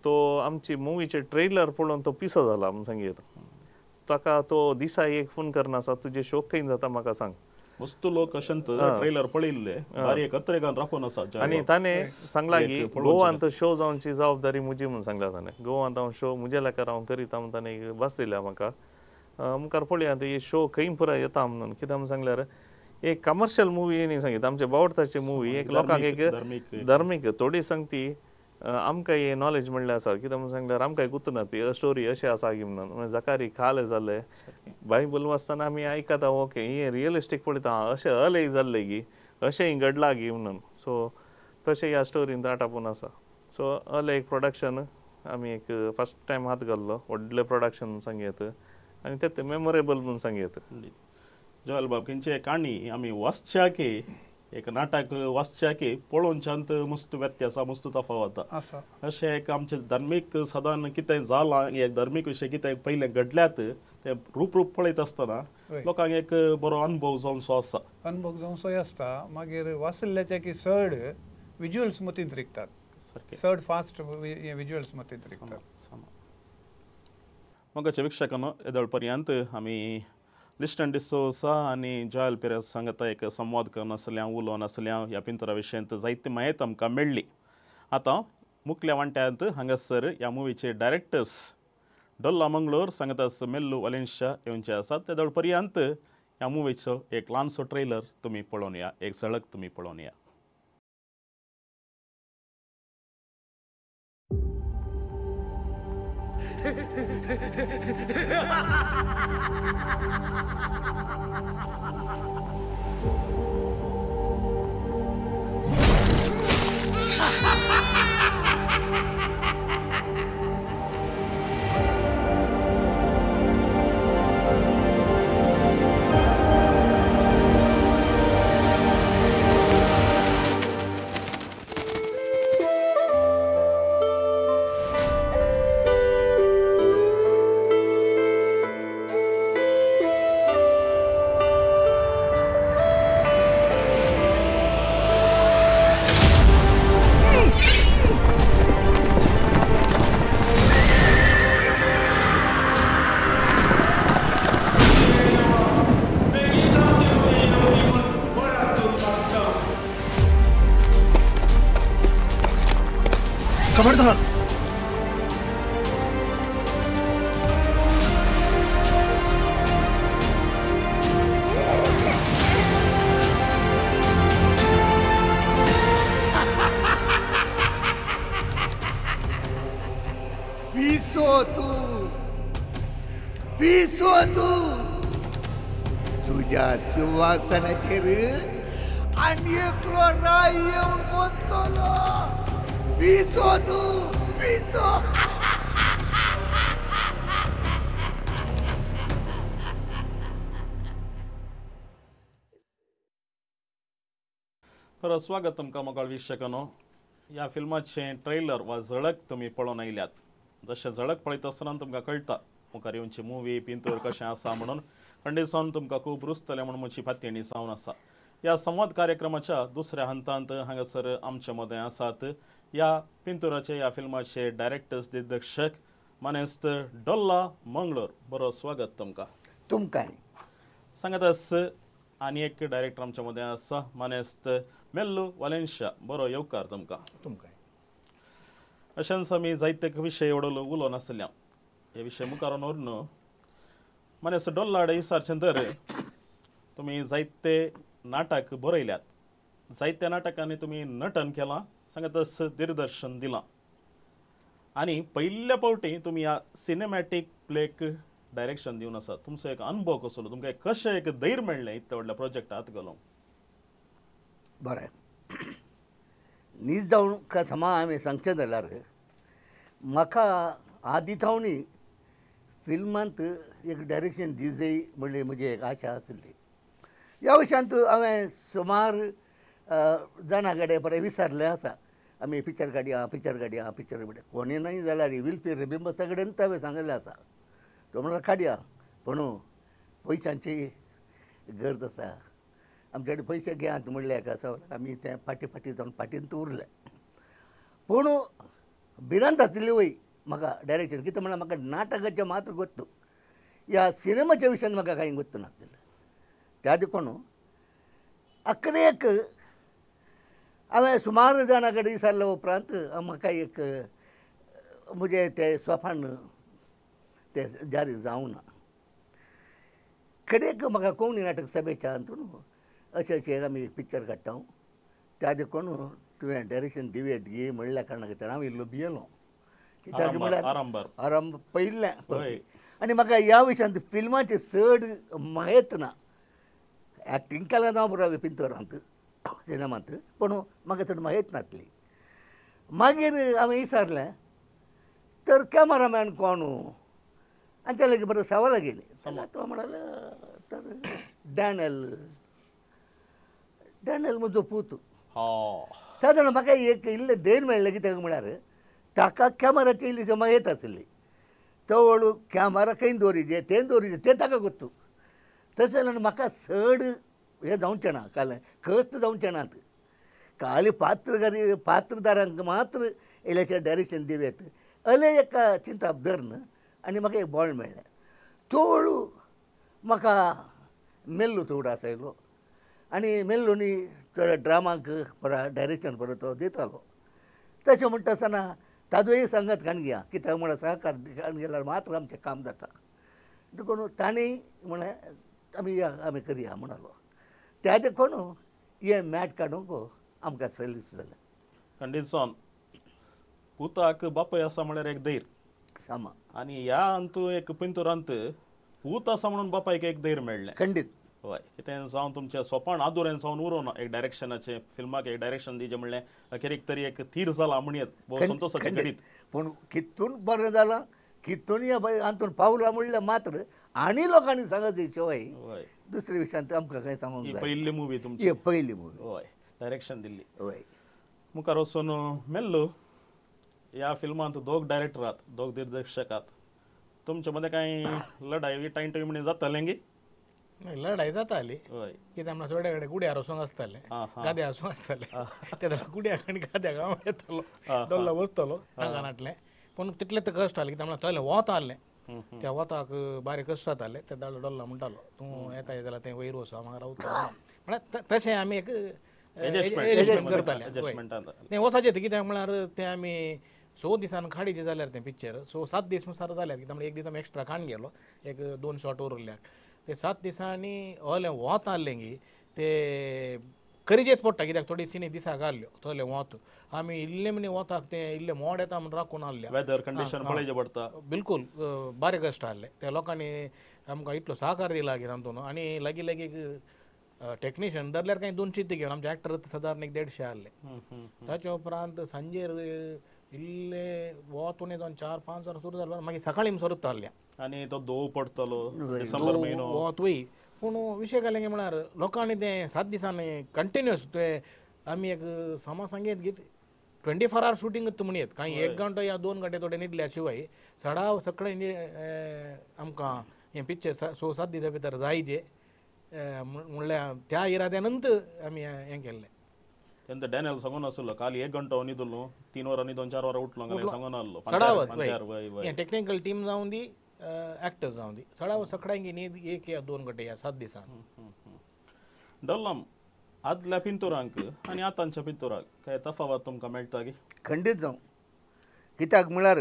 तो आमची मुवीचे ट्रेलर पळोवन तो पिसो जाला म्हणून सांगीत ताका तो दिसा एक फोन करनासा तुजे शो खंय जाता म्हाका सांग मस्त लोक अशेंत ट्रेलर पळयल्ले बारी कत्रे घालून राखून आसा आनी ताणें सांगला की गोवांत शो जावची जबाबदारी म्हजी म्हणून सांगला ताणें गोवांत हांव शो म्हज्या लेकार हांव करीता म्हणून ताणें बस दिल्या म्हाका मुखार पळया हे शो खंय पुराय येता म्हणून कित्याक म्हणून सांगल्यार एक कमर्शियल मुवी न्ही सांगीत आमचे बावडताची मुवी एक लोकांक एक धर्मीक थोडी सांगती आमकां हे नॉलेज म्हणलें आसा कित्याक म्हणून सांगल्यार आमकां गुंतना ती स्टोरी अशें आसा की म्हणून जकारी खाल जाले बायबल वाचतना आमी आयकता ओके हे रियलिस्टीक पळयता अशें हलय जाल्लें गी अशेंय घडलां गी म्हणून सो तशें ह्या स्टोरीन दाटापून आसा सो हले एक प्रोडक्शन आमी एक फर्स्ट टायम हात घाल्लो व्हडलें प्रोडक्शन म्हणून सांगयत आनी तें मेमोरेबल म्हणून सांगयत जॉयल बाब खंयचे काणी आमी वाचच्या की एक नाटक वाचच्या की पळोवनच्यान मस्त व्यत्यास मस्त तफावत आसा अशें एक आमचे धर्मीक सदां कितें जालां एक धर्मीक विशय कितें पयलें घडल्यात ते रूप पळयत आसतना लोकांक एक बरो अनुभव जावचो आसा अनुभव जावचोय आसता मागीर वाचल्ल्याचे की चड विज्युअल्स मतींत रिकतात चड फास्ट विज्युअल्स मतींत रिकतात मोगाचे विक्षकांनो येदळ पर्यंत आमी लिस्टन डिसोसा आणि जॉयल पेरेस सांगता एक संवाद करून आसल्या उलोवन आसल्या ह्या पिंतुरा विशयांत जायती माहिती आमकां मेळ्ळी. आतां मुखल्या वांट्यांत हांगासर ह्या मुवीचे डायरेक्टर्स डोल्ला मंगळूर सांगतास मेल्लू वालेन्शिया येवचे आसात. ते पर्यंत ह्या मुवीचो एक ल्हानसो ट्रेलर तुमी पळोवन या, एक झळक तुमी पळोवन या. खबरदार पिसो तू तुझ्या सिंहासनाचेर आणि एकलो राय येऊन बसतलो. पिसो तू पिसो. तर स्वागत तुमकां मोगाळ वीक्षकांनो. ह्या फिल्माचें ट्रेलर वा झळक तुमी पळोवन आयल्यात. जशें झळक पळयता आसतना तुमकां कळटा मुखार येवची मुवी पिंतूर कशें आसा म्हणून. खंडेसावन तुमकां खूब रुचतलें म्हणून म्हजी फातीणी जावन आसा. ह्या संवाद कार्यक्रमाच्या दुसऱ्या हंतांत हांगासर आमचे मदें आसात ह्या पिंतुराचे ह्या फिल्माचे डायरेक्टर्स दिग्दर्शक मानेस्त डोल्ला मंगळूर. बरो स्वागत तुमकां. तुमकां सांगात आनी एक डायरेक्टर आमच्या मदें आसा मानेस्त मेल्लू वालेन्शिया. बरो येवकार तुमकां. तुमकां अशेंच आमी जायते विशय उलोवन आसल्या. हे विशय मुखार व्हरून मानेस्त डोल्ला विचारचें तर तुमी जायते नाटक बरयल्यात. जायत्या नाटकांनी तुमी नटन केलां. सांगातच दिग्दर्शन दिलां. आनी पयल्या फावटी तुमी ह्या सिनेमॅटीक प्लेक डायरेक्शन दिवन आसात. तुमचो एक अनुभव कसो, तुमकां कशें एक धैर्य मेळ्ळें इतल्या व्हडल्या प्रोजेक्ट हात घालूंक? बरें न्हीज जावन समा हांवें सांगचें जाल्यार म्हाका आदी थावणी फिल्मांत एक डायरेक्शन दिवचें म्हणली म्हजी एक आशा आसली. ह्या विशयांत हांवें सुमार जाणा कडेन बरें विचारलें आसा. आमी पिक्चर काडया पिक्चर कोणी नाही जाल्यार विल फी रिमेंबर सगळ्यांत हांवें सांगलें आसा. तो म्हणल्यार काडया पूण पयशांची गरज आसा. आमचे कडेन पयशे घेयात म्हणले हेका सगळ्यांक आमी तें फाटी जावन फाटींत उरले. पूण भिरांत आसली वय म्हाका डायरेक्शन. कितें म्हणल्यार म्हाका नाटकाचें मात्र गोत्तू. ह्या सिनेमाच्या विशयान म्हाका कांय गोत्तू नासलें. त्या देखून अकरेक हांवें सुमार जाणां कडेन विचारले उपरांत म्हाका एक म्हजें तें स्वप्न तें जारी जावं ना. कडेक म्हाका कोंकणी नाटक सभेच्या हातून अशें आमी पिक्चर काडटा. त्या देखून तुवें डायरेक्शन दिवेत गे म्हणल्या कारणान खातीर हांव इल्लो भियेलो. कित्याक म्हळ्यार आरंभ पयलें आनी म्हाका ह्या विशयांत फिल्माचें चड माहीत ना. एक्टींग केलें ना बरो पिंतोरांत सिनेमांत पूण म्हाका चड माहीत नासली. मागीर हांवें विचारलें तर कॅमेरामॅन कोण आनी ते लागीं बरो सवाल गेली. तो म्हणालो तर डॅनियल म्हजो पूत. तातूंत म्हाका एक इल्लें धैर्य मेळ्ळें. कित्याक म्हळ्यार ताका कॅमेराची इल्लीशी माहीत आसली. तो हळू कॅमेरा खंय दवरिजे तें ताका गोत्तू. तशें जाल्यार म्हाका चड हें जावचें ना कश्ट जावचें नात. खाली पात्रधारांक मात्र इल्लेशें डायरेक्शन दिवेत अलें एका चिंता धरन आनी म्हाका एक बॉल मेळ्ळें. तो हळू म्हाका मेल्लू चड आसलो आनी मेल्लोनी थोड्या ड्रामाक परत डायरेक्शन परत तो दितालो. तशें म्हणटा आसतना ताजोय सांगत खाणग्या कित्याक म्हळ्यार सहकार दिसान गेल्यार मात्र आमचें काम जाता. देखून ताणें म्हळ्यार आमी करया म्हणलो. त्या देखून हे मॅट काडूंक आमकां सलीस जालें. खंडीतson पुताक बापय आसा म्हळ्यार एक धैर्य सामा आनी ह्या अंतू एक पिंतुरांत पूत आसा म्हणून बापायक एक धैर्य मेळ्ळें. खंडीत हय कितें जावन तुमचें सोपान आदुरेन जावन उरोना एक डायरेक्शनाचें फिल्माक एक डायरेक्शन दिचें म्हणलें अखेरेक तरी एक थीर जाला म्हणयत भोव संतोशाचें घडीत. पूण कितून बरें जालां कितून हातून पावलां म्हणल्यार मात्र आनी लोकांनी सांगचे शिवाय हय दुसऱ्या विशयांत आमकां खंय सांगूंक ही जाय. पयली मुवी तुमची. ही पयली मुवी. हय डायरेक्शन दिल्ली. हय मुखार वचून मेल्लो ह्या फिल्मांत दोग डायरेक्टर आहात दोग दिग्दर्शक आहात. तुमचे मदें कांय लढाई टायम म्हणी जातालें गी? लढाई जाताली हय कित्याक म्हणल्यार थोडे कडेन गुड्यार वचूंक आसताले गाद्या वचूंक आसताले ते जाल्यार गुड्याक आनी गाद्याक हांव येतालो डोल्लो बसतलो नागानांतले. पूण तितलें तर कश्ट जालें कित्याक म्हणल्यार थंय वोत आहलें त्या वोताक बारीक कश्ट जाताले ते डोल्ला म्हणटालो तूं येता जाल्यार थंय वयर वचो हांगा रावता म्हळ्यार तशें आमी एक एडजस्टमेंट करताले. तें वचाचें कित्याक म्हळ्यार तें आमी 6 दिसान खाडीचें जाल्यार तें पिक्चर 7 दीस मुसार जाल्यार कित्याक म्हळ्यार एक दीस आमी एक्स्ट्रा खाण गेलो एक 2 शॉट उरल्याक ते 7 दिसांनी हले वोत आहलें गी ते करिचेच पडटा कित्याक थोडी सिनी दिसाक आहल्यो थोले वोत आमी इल्ले म्हणे वोताक ते इल्ले मोड येता म्हण राखून आहल्या वेदर कंडिशन पळयचें पडटा. बिलकूल बरे कश्ट आहले त्या लोकांनी आमकां इतलो सहकार दिला की तातूंत आनी लागीं लागीं टेक्निशियन धरल्यार कांय 200 ते घेवन आमचे एक्टर सादारण एक 150 आहले. ताच्या उपरांत सांजेर इल्ले वोत उणें जावन 4-5 वरां सुरू जालो मागीर सकाळीं सोरता आहल्या आनी तो दव पडटलो डिसेंबर म्हयनो. वोत वय पूण विशय जालें म्हळ्यार लोकांनी तें 7 दिसांनी कंटिन्युअस ते आमी एक समज सांगेत की 24 hours शूटिंग म्हणयत कांय 1 घंटो या 2 घंटे थोडे न्हिदल्या शिवाय सडाव सगळें आमकां हें पिक्चर 6-7 दिसां भितर जायचे म्हणल्यार त्या इराद्यानंत आमी हें केल्लें. तेन्ना डॅनियल सांगून आसलो काल 1 घंटो न्हिदलो 3 वरां न्हिदून 4 वरां उठलो सांगून आहलो. सडावत टेक्निकल टीम जावन दी एक्टर्स जावन दी सडाव सगळ्यांक न्हीद 1 या 2 घंटे या 7 दिसान. डॉल्लाम आदल्या पिंतुरांक आनी आतांच्या पिंतुराक काय तफावत तुमकां मेळटा गी? खंडीत जावं कित्याक म्हळ्यार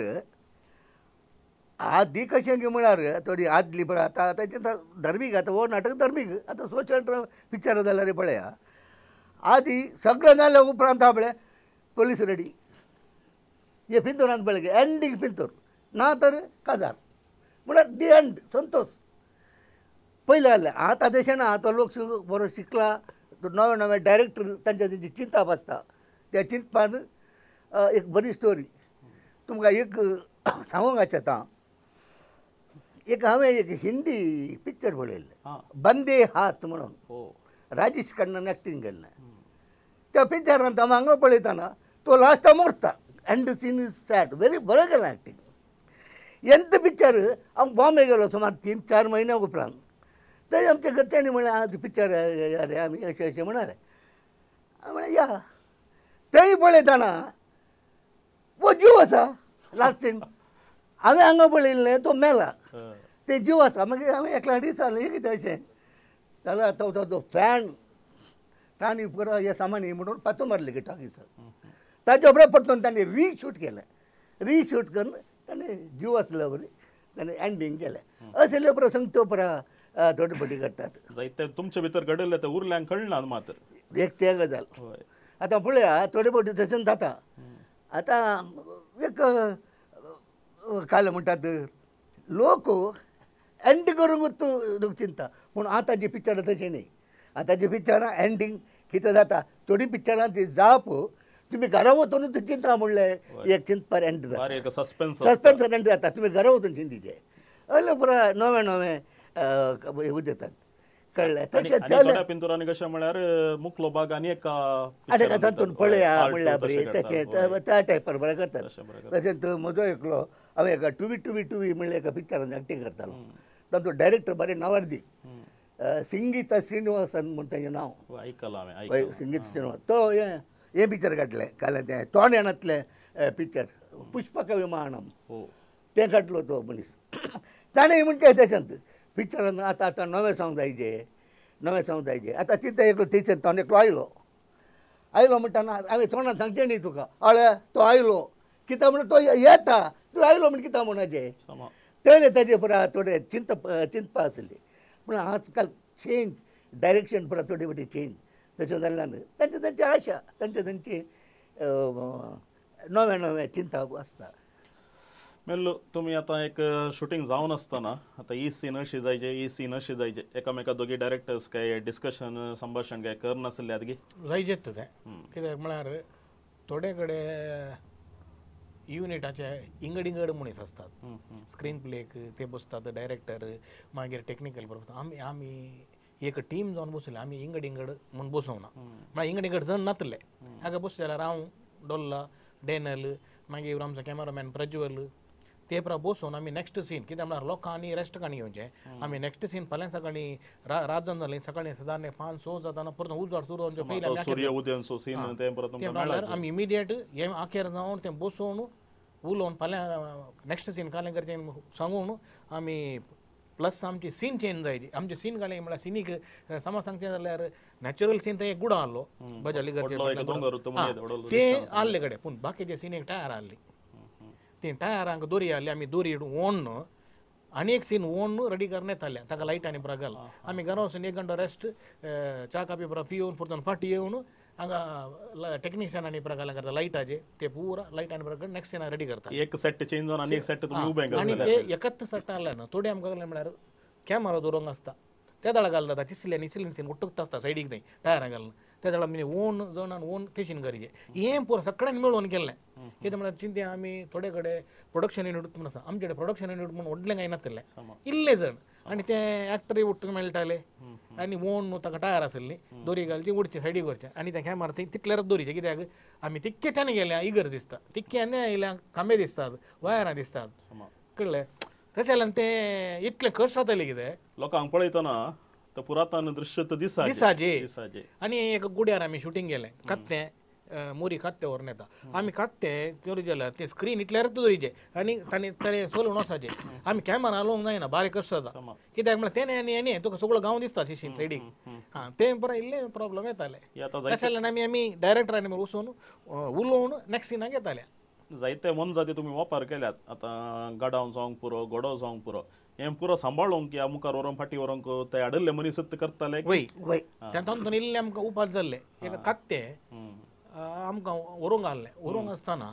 आदी कशें गे म्हळ्यार थोडी आदली पळय आतां धर्मीक आतां हो नाटक धर्मीक आतां सोशल पिक्चर जाल्यार पळया आदी सगळें जाल्या उपरांत आपले पुलीस रेडी हे पिंतुरांत पळय गे एंडींग पिंतूर ना तर काजार म्हळ्यार दी एंड संतोश पयलें जालें. आतां तशें ना आतां लोक बरो शिकला नवे नवे डायरेक्टर तांची चिंता आसता त्या चिंतपान एक बरी स्टोरी तुमकां एक सांगूंक आसता. एक हांवें एक हिंदी पिक्चर पळयल्लें बंदे हात म्हणून राजेश खन्नान एक्टींग केल्लें. त्या पिक्चरांत हांव हांगा पळयतना तो लास्टा मरता end scene is sad very बरें केलें एक्टींग. एंत पिक्चर हांव बॉम्बे गेलो सुमार 3-4 म्हयन्या उपरांत थंय आमच्या घरच्यांनी म्हणलें आज पिक्चर या रे आमी अशें अशें म्हणाले. हांवें म्हणलें या थंय पळयतना वो जीव आसा लास्ट सीन हांवें हांगा पळयल्लें तो मेला ते जीव आसा. मागीर हांवें एकल्या दिसालें हें कितें अशें जाल्यार तो फॅन तांणी पुरो हें सामान म्हणून पातो मारले की टॉकीसाक ताचे उपरांत परतून तांणी रिशूट केलें. रिशूट करून ताणें जीव आसलो बरी ताणें एंडींग केलें. असले प्रसंग तो परा थोडे फाटी करतात. जायते तुमचे भितर घडयले ते उरल्यांक कळना मात्र एक ते गजाल. आतां पळया थोडे फावटी तशें जाता. आतां एक काल म्हणटात लोक एंड करूंकूच लोक चिंता पूण आतांची पिक्चरां तशें न्ही. आतांची पिक्चरां एंडींग कितें जाता थोडी पिक्चरां ती जाप तुमी घरा वचून चिंता म्हणलें एक चिंतपार एंड जाता सस्पेन्स एंड जाता तुमी घरा वचून चिंतीचे असले पुरा नवे नवे उजतात कळ्ळें. तशें पिंतुरांनी कशें म्हळ्यार मुखलो भाग आनी एक तातूंत पळया म्हणल्यार बरी तशें त्या टायपार बरें करतात. तशेंच म्हजो एकलो हांवें एका टुवी म्हणल्यार एका पिक्चरान एक्टींग करतालो तातूंत डायरेक्टर बरें नावार्दी संगीता श्रीनिवासन म्हण ताचें नांव आयकलां संगीत श्रीनिवास तो हें पिक्चर काडलें काल तें तोंड्यानांतलें पिक्चर पुष्पक विमानम तें काडलो तो मनीस ताणें म्हणचे तेच्यात पिक्चरान आतां नवें सॉंग जायचे नवें सांगूंक जाय आतां चिंता एकलो थंयसर तो एकलो आयलो म्हणटाना हांवें तोंडान सांगचें न्ही तुका हळे तो आयलो कित्याक म्हणून तो येता तूं आयलो म्हण कित्याक म्हणाचें तेले ताजे पुरा थोडे चिंतपा आसली पूण आजकाल चेंज डायरेक्शन पुरा थोडी फाटी चेंज तशें जाल्ल्यान तांची आशा तांची नव्या चिंता आसता मेल्लो तुमी आतां एक शूटिंग जावन आसतना आतां ही सीन अशी जायचे ही सीन अशी जायचे एकामेका दोगी डायरेक्टर्स काय डिस्कशन संभाशण काय करनासले आदगी जायचेच तें कित्याक म्हळ्यार थोडे कडेन युनिटाचे इंगड मनीस आसतात स्क्रीन प्लेक ते बसतात डायरेक्टर मागीर टेक्निकल बरोबर आमी एक टीम जावन बसले आमी इंगड म्हूण बसोवना म्हळ्यार इंगड जण नातले हाका बसले जाल्यार हांव डोल्ला डॅनल मागीर आमचो कॅमेरामॅन प्रज्वल ते पुरा बसोवन आमी नेक्स्ट सीन कित्याक म्हळ्यार लोकांनी रेस्ट काणी घेवचें आमी नेक्स्ट सीन फाल्यां सकाळीं रात जावन जालें सकाळीं सादारण 5-6 जाताना परत उजवाड सुरू जावन आमी इमिडिएट हे आखेर जावन तें बसोवन उलोवन फाल्यां नेक्स्ट सीन कालें करचें सांगून आमी प्लस आमची सीन चेंज जायची आमचे सीन घालें म्हळ्यार सीनीक समज सांगचें जाल्यार नॅचरल सीन थंय एक गुडो आहलो बजाली करचे ते आहले कडेन पूण बाकीचे सीन टायर आहली ती टायरांक दोरी आहली आमी दोरी ओन आनी एक सीन ओन रेडी करण्यात येताले ताका लायटांनी पुरा घाल आमी घरा वचून 1 घंटो रेस्ट च्या कापी पुरा पिवन परतून फाटी येवन हांगा टेक्निशियनांनी पुरा घालां करता लायटाचे ते पुरा लायटांनी पुरा नेक्स्ट सीन रेडी करता एक सेट चेंज जावन आनी एक सेट तुमी उबे आनी ते एकच सेट आहले न्हू थोडे आमकां कहलें म्हळ्यार कॅमेरा दवरूंक आसता त्या दाळा घालता तिसले सीन उठ्ठूक आसता सायडीक थंय टायरां घालून त्या दाळा म्हणजे ओन जणान ओन केशीन करचें हें पुरो सगळ्यांनी मेळून केल्लें कितें म्हळ्यार चिंते आमी थोडे कडेन प्रोडक्शन युनिट म्हणून आसा आमचे कडेन प्रोडक्शन युनिट म्हणून व्हडलें कांय नासलें इल्ले जण आनी ते एक्टरूय उठूंक मेळटाले आनी ओन ताका टायर आसली दोरी घालची उडचें सायडीक व्हरचें आनी तें कॅमेरा थंय तितल्यारच दोरीचें कित्याक आमी तितके त्याने गेल्या इगर दिसता तितक्याने आयल्या खांबे दिसतात वायरां दिसतात कळ्ळें तशें जाल्यार ते इतले कश्ट जाताले कितें लोकांक पळयतना तो पुरातन दृश्य तर दिसाचे आनी एक गुड्यार आमी शूटिंग केलें कात्तें मोरी कात्ते व्हरून येता आमी कात्ते चोरी जाल्यार ते स्क्रीन इतल्यारच दवरीचे आनी ताणें सोलून वचाचे आमी कॅमेरा लावंक जायना बारीक कश्ट जाता कित्याक म्हळ्यार तेणे आनी तुका सगळो गांव दिसता शिशीन सायडीक ते बरें इल्ले प्रॉब्लम येताले तशें जाल्यार आमी डायरेक्टरांनी वचून उलोवन नेक्स्ट सिनाक येताले जायते मनजाती तुमी वापर केल्यात आतां गडाव जावंक पुरो गोडो जावंक पुरो हें पुरो सांबाळूंक या मुखार व्हरोन फाटी व्हरोंक ते आडल्ले मनीस करताले वय तातूंत इल्ले आमकां उपास जाल्ले एक कात्ते आमकां व्हरोंक व्हरोंक आसतना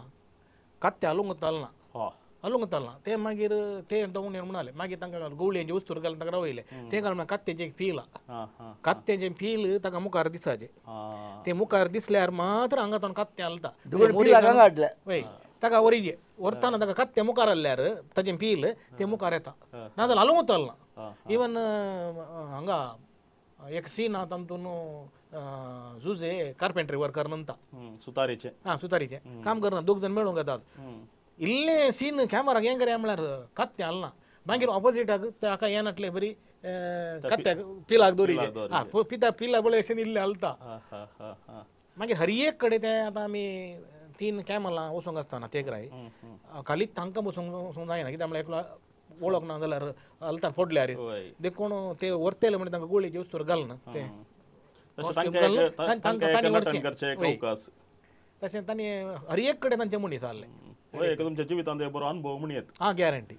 कात्ते हालूंक वतालना ते मागीर ते दोन म्हणले मागीर तांकां गवळ्यांचे वस्तूर घालून ताका रावयले ते घालून कात्तेचें एक फील कात्तेचें फील ताका मुखार दिसाचें ते मुखार दिसल्यार मात्र हांगातून कात्ते हालता वय ताका वरीचे व्हरतना ताका कात्ते मुखार हाडल्यार ताचें फील ते मुखार येता नाजाल्यार हालूंक वतालना इवन हांगा एक सीन आहा तातून जुजे कार्पेंट्री वर्कर म्हणटा सुतारीचे काम करना 2 जण मेळूंक येतात इल्ले सीन कॅमेराक हें करया म्हळ्यार कात्ते हालना मागीर ऑपोजिटाक ताका हें नाटलें बरी कात्त्याक पिलाक दोरीचे पिला बळे अशें इल्ले हालता मागीर हर एक कडेन ते आतां आमी 3 कॅमेरा वचोंक आसतना ते कराय खालीच तांकां बसूंक जायना कित्याक म्हळ्यार एकलो वळख ना जाल्यार हलता फोडल्यार देखून ते व्हरतले म्हणजे तांकां गोळयेचे वस्तूर घालना ते तशें तांणी हर एक कडेन तांचे मनीस आहले तुमच्या जिवितांत बरो अनुभव म्हण येता गॅरंटी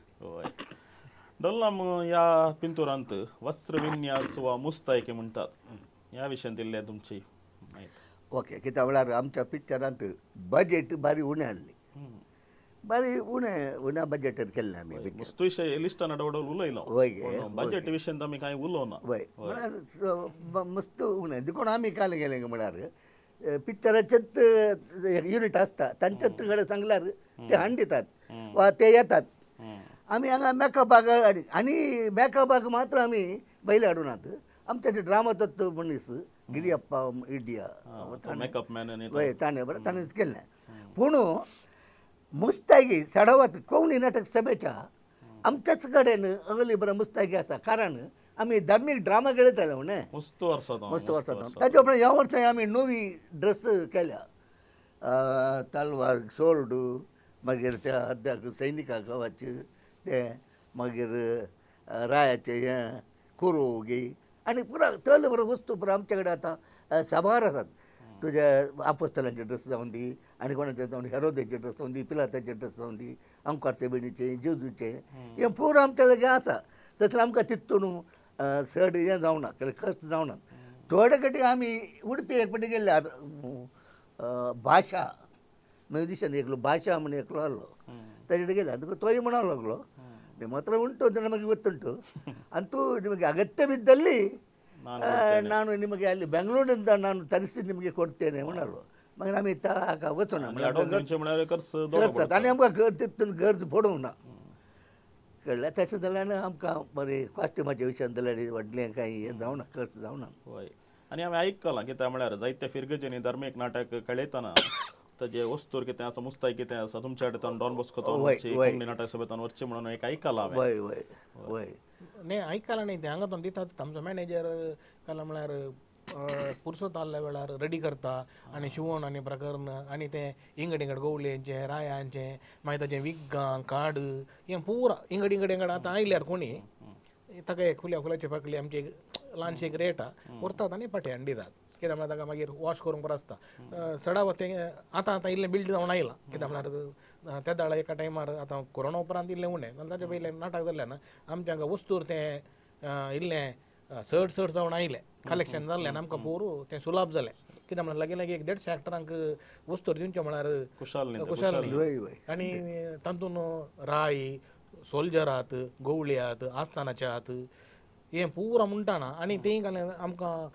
डोल्लाम ह्या पिंतुरांत वस्त्र विन्यास वा मुस्तायकी म्हणटात ह्या विशयान दिल्ले तुमची ओके कित्याक म्हळ्यार आमच्या पिक्चरांत बजेट बारी उणें आहली बारी उण्या बजेटार केल्लें आमी पिक्चर लिस्टान डवडल उलयलो बजेट विशयान आमी कांय उलोवना वय म्हळ्यार मस्त उणें देखून आमी काल गेले म्हळ्यार पिक्चराचेच युनिट आसता तांचेच कडेन सांगल्यार ते हाडून दितात वा ते येतात आमी हांगा मेकअपाक आनी मेकअपाक मात्र आमी भायले हाडूनात आमचे ते ड्रामाचो मनीस गिरियप्पा इंडिया वय ताणें बरें ताणेंच केल्लें पूण मुस्तायकी सडावत कोंकणी नाटक सभेच्या आमच्याच कडेन अगली बरें मुस्तायकी आसा कारण आमी धार्मीक ड्रामा खेळटाले न्हय मस्त वर्सां ताचे उपरांत ह्या वर्सा आमी नवी ड्रेस केल्या तलवार सोर्ड मागीर त्या अर्द्याक सैनिका गांवाचे ते मागीर रायाचे हें कुरो गी आणि पुरा तल बरं वस्तू पुरा आमच्याकडे आता साबार आसात. तुझ्या आपोस्तलांचे ड्रेस जावन दी आनी कोणाचे जावन हेरोदेचे ड्रेस जावन दी पिलाताचे ड्रेस जावन दी अंकार सेबिणीचे जेजूचे हे पुरो आमच्या जागी आसा. तसले आमकां तितून चड हें जावना खर्च जावना. थोडे कटी आमी उडपी एक फावटी गेल्ले भाशा म्युजिशियन एकलो भाशा म्हण एकलो आहलो ताजे कडेन गेले तुका तोय म्हणूंक लागलो ते मात्र उंटು ಜನ ನಮಗೆ ಗೊತ್ತುಂಟು ಅಂತೂ ನಿಮಗೆ ಅಗತ್ಯ ಬಿದ್ದಲ್ಲಿ ನಾನು ನಿಮಗೆ ಅಲ್ಲಿ ಬೆಂಗಳೂರಿನಿಂದ ನಾನು ತರಿಸಿ ನಿಮಗೆ ಕೊಡ್ತೇನೆ म्हणालो. मग आम्ही वचून आणि आमकां तितून गरज पडूंक ना कळ्ळें. तशें जाल्यार आमकां बरें कॉस्ट्युमाच्या विशयान जाल्यार व्हडलें कांय हें जावना खर्च जावना. हय आनी हांवें आयकलां कितें म्हळ्यार जायत्या फिरगेच्यांनी धर्मीक नाटक कळयतना ताजे वस्तूर कितें आसा मुस्ताय कितें आसा तुमच्या कडेन डॉन बॉस्कोतान वरची कोंकणी नाटक सभेतान वरची म्हणून एक आयकलां हांवें. वय वय वय नाही आयकलां न्ही ते हांगातून दितात आमचो मॅनेजर काल म्हळ्यार पुरसोत आसल्या वेळार रेडी करता आनी शिवण आनी प्रकरण आनी ते इंगड इंगड गवळ्यांचे रायांचे मागीर ताचे विग्गां कार्ड हें पुरा इंगड इंगड इंगड आतां आयल्यार कोणी ताका एक फुलाची फाकली आमची ल्हानशी एक रेट व्हरतात आनी पाट्यान दितात. कित्याक म्हळ्यार ताका मागीर वॉश करूंक बरो आसता. सडावत तें आतां इल्लें बिल्ड जावन आयलां कित्याक म्हळ्यार त्या दाळा एका टायमार आतां कोरोना उपरांत इल्लें उणें नाजाल्यार ताचे पयलें नाटक जाल्ल्यान आमच्या हांगा वस्तूर तें इल्लें चड जावन आयलें कलेक्शन जाल्ल्यान आमकां पोरू तें सुलाभ जालें. कित्याक म्हळ्यार लागीं लागीं 150 एक्टरांक वस्तूर दिवच्यो म्हळ्यार कुशल न्ही. आनी तातूंत राय सोल्जर आहात गवळी आहात आस्थानाचे आहात हें पुरा म्हणटाना आनी तें आमकां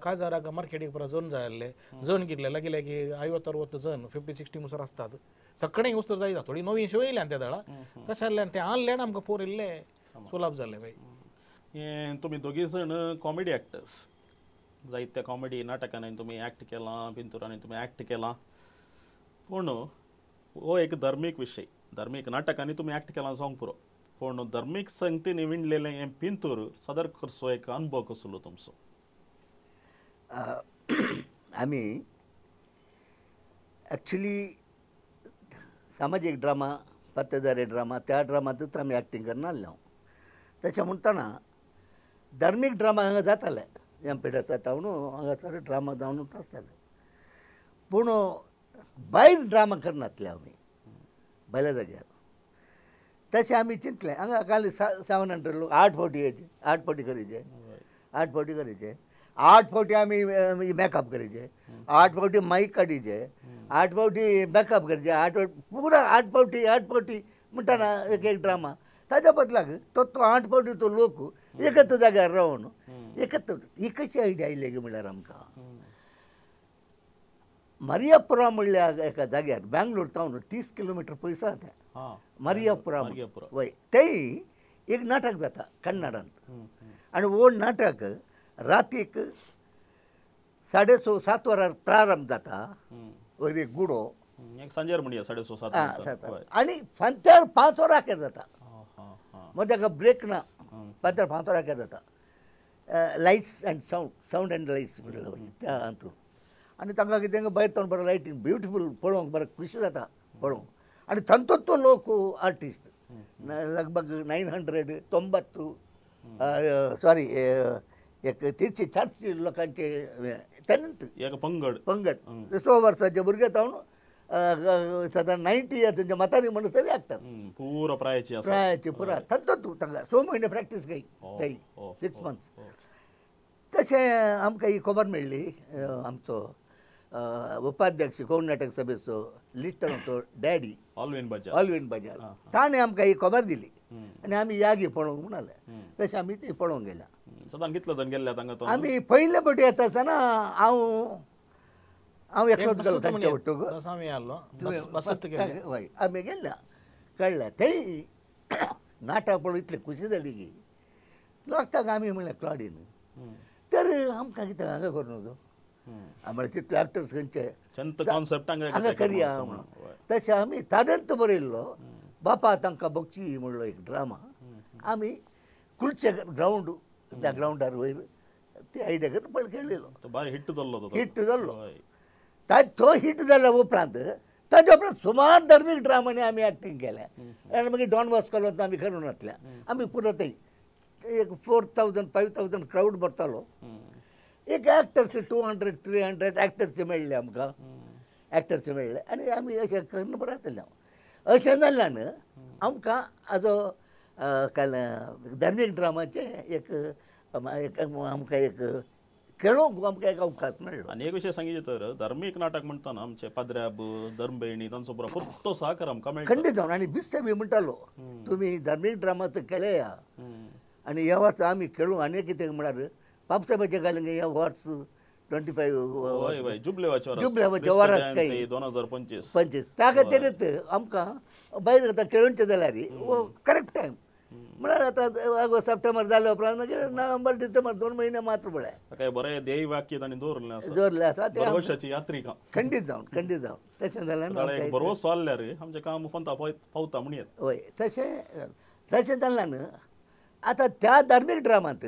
काजाराक मार्केटीक परत जण जाय आसले. जण कितले लागीं लागीं 50-60 जण 50-60 मुसर आसतात. सगळें वस्तू जाय थोडी नवीं शो येयल्यान त्या दाळा तशें जाल्ल्यान तें आणल्यान आमकां पोर इल्लें सुलाभ जालें बाय. हें तुमी दोगी जण कॉमेडी एक्टर्स जायत्या कॉमेडी नाटकांनी तुमी एक्ट केलां पिंतुरांनी तुमी एक्ट केलां पूण हो एक धर्मीक विशय धर्मीक नाटकांनी तुमी एक्ट केलां जावंक पुरो पूण धर्मीक संगतींनी विणलेलें हें पिंतूर सादर करचो एक अनुभव कसलो तुमचो? आमी एक्चुली सामाजीक ड्रामा पत्तेदारी ड्रामा त्या ड्रामातूच आमी एक्टींग करनासले हांव. तशें म्हणटना धर्मीक ड्रामा हांगा जाताले एमपीडीएसा जावन हांगासर ड्रामा जावनूच आसताले पूण भायर ड्रामा करनासले आमी भायल्या जाग्यार. तशें आमी चिंतलें हांगा खाली 700 लोक 8 फावटी येचे 8 फावटी करीचे 8 फावटी करीचे 8 फावटी आमी मेकअप करीचे 8 फावटी माईक काडीचे 8 फावटी मेकअप करचे 8 पुरा 8 फावटी म्हणटाना एक ड्रामा ताज्या बदलाक तो 8 फावटी तो लोक एकच जाग्यार रावन एकच ही कशी आयडिया आयली म्हळ्यार आमकां मारियापुरा म्हणल्या एका जाग्यार बँगलोर तावन 30 किलोमिटर पयस आसा तें मारियापुरा वय थंय एक नाटक जाता कन्नडांत आनी हो नाटक रातीक 6:30-7 वरार प्रारंभ जाता वयर एक गुडो सांजेर म्हणया 6:30-7 आनी फांत्यार 5 वरां खेर जाता. मग ताका ब्रेक ना फांत्यार 5 वरां खेर जाता. Lights end sound end lights म्हणलें त्या हातूंत आनी तांकां कितें भायर तावन बरो लायटींग ब्युटिफूल पळोवंक बरो खुशी जाता पळोवंक आनी तांचोच तो लोक आर्टिस्ट लगभग 990 सॉरी एक 300-400 लोकांचे टॅलंट एक पंगड 100 वर्साचे भुरगे जावन साधारण 90 इयर्सांचे म्हातारी म्हणून तरी एक्टर पुरो प्रायाचे पुरा तांचोच तांकां 6 म्हयने प्रॅक्टीस केली थंय 6 मंथ्स. तशें आमकां ही खबर मेळ्ळी आमचो उपाध्यक्ष कोंकणी नाटक सभेचो लिस्टन तो डॅडी ऑलवीन बजाज ताणें आमकां ही खबर दिली आनी आमी या गी पळोवंक म्हणाले. तशें आमी ती पळोवंक गेल्या. सदां कितलो जाण गेल्ले तांकां? आमी पयले फावटी येता आसतना हांव एकलोच गेलो तांच्या वट्टूक हय आमी गेल्या कळ्ळें. थंय नाटक पळोवन इतली खुशी जाली की लागता आमी म्हणलें क्लॉडीन तर आमकां कितें हांगा करूं नजो आमचे तितले एक्टर्स खंयचे कॉन्सेप्ट हांगा करया म्हणून तशें आमी ताणेंच बरयल्लो बापा तांकां बक्षी म्हणलो एक ड्रामा आमी कुलचे ग्रावंड त्या ग्रावंडार वयर ती आयडिया करून पळय केल्लेलो हिट जाल्लो. तो हिट जाल्या उपरांत ताच्या उपरांत सुमार धर्मीक ड्रामांनी आमी एक्टींग केल्या आनी मागीर डॉन बॉस्कोला आमी करून नासल्या आमी पुरो थंय एक 4000 5000 क्राऊड भरतालो. एक ॲक्टर्स 200 300 ॲक्टर्स मेळ्ळे आमकां, ॲक्टर्स मेळ्ळे आनी आमी अशें करून बरें जातलें. अशें जाल्ल्यान आमकां हाजो धार्मीक ड्रामाचें एक आमकां एक खेळोंक आमकां एक अवकाश मेळ्ळो. आणि एक विषय सांगितले तर धार्मीक नाटक म्हणटाना आमचे पाद्र्याब धर्मबेणी तांचो पुरो फुट्टो सहकार आमकां मेळटा. खंडीत जावन आनी बिस्ते बी म्हणटालो तुमी धार्मीक ड्रामाच केले या आनी ह्या वर्सा आमी खेळू. आनी कितें म्हळ्यार बाबसाहेबाचे घालून ह्या वर्स 25 वय वय जुबलेवाच्या जुबलेवाच्या वरास काही 2025 त्या खातीरच आमकां भायर आतां खेळूनचें जाल्यार करेक्ट टायम म्हळ्यार आतां ऑगस्ट सप्टेंबर जाले उपरांत मागीर नोव्हेंबर डिसेंबर 2 म्हयने मात्र म्हळ्यार काय बरें ध्येय वाक्य तांणी दवरलें दवरलें आसा ते वर्षाची यात्रिका खंडीत जावन तशें जाल्यार बरो जाल्यार आमचें काम पंता पावता म्हणयात. हय तशें जाल्यान आतां त्या धार्मीक ड्रामांत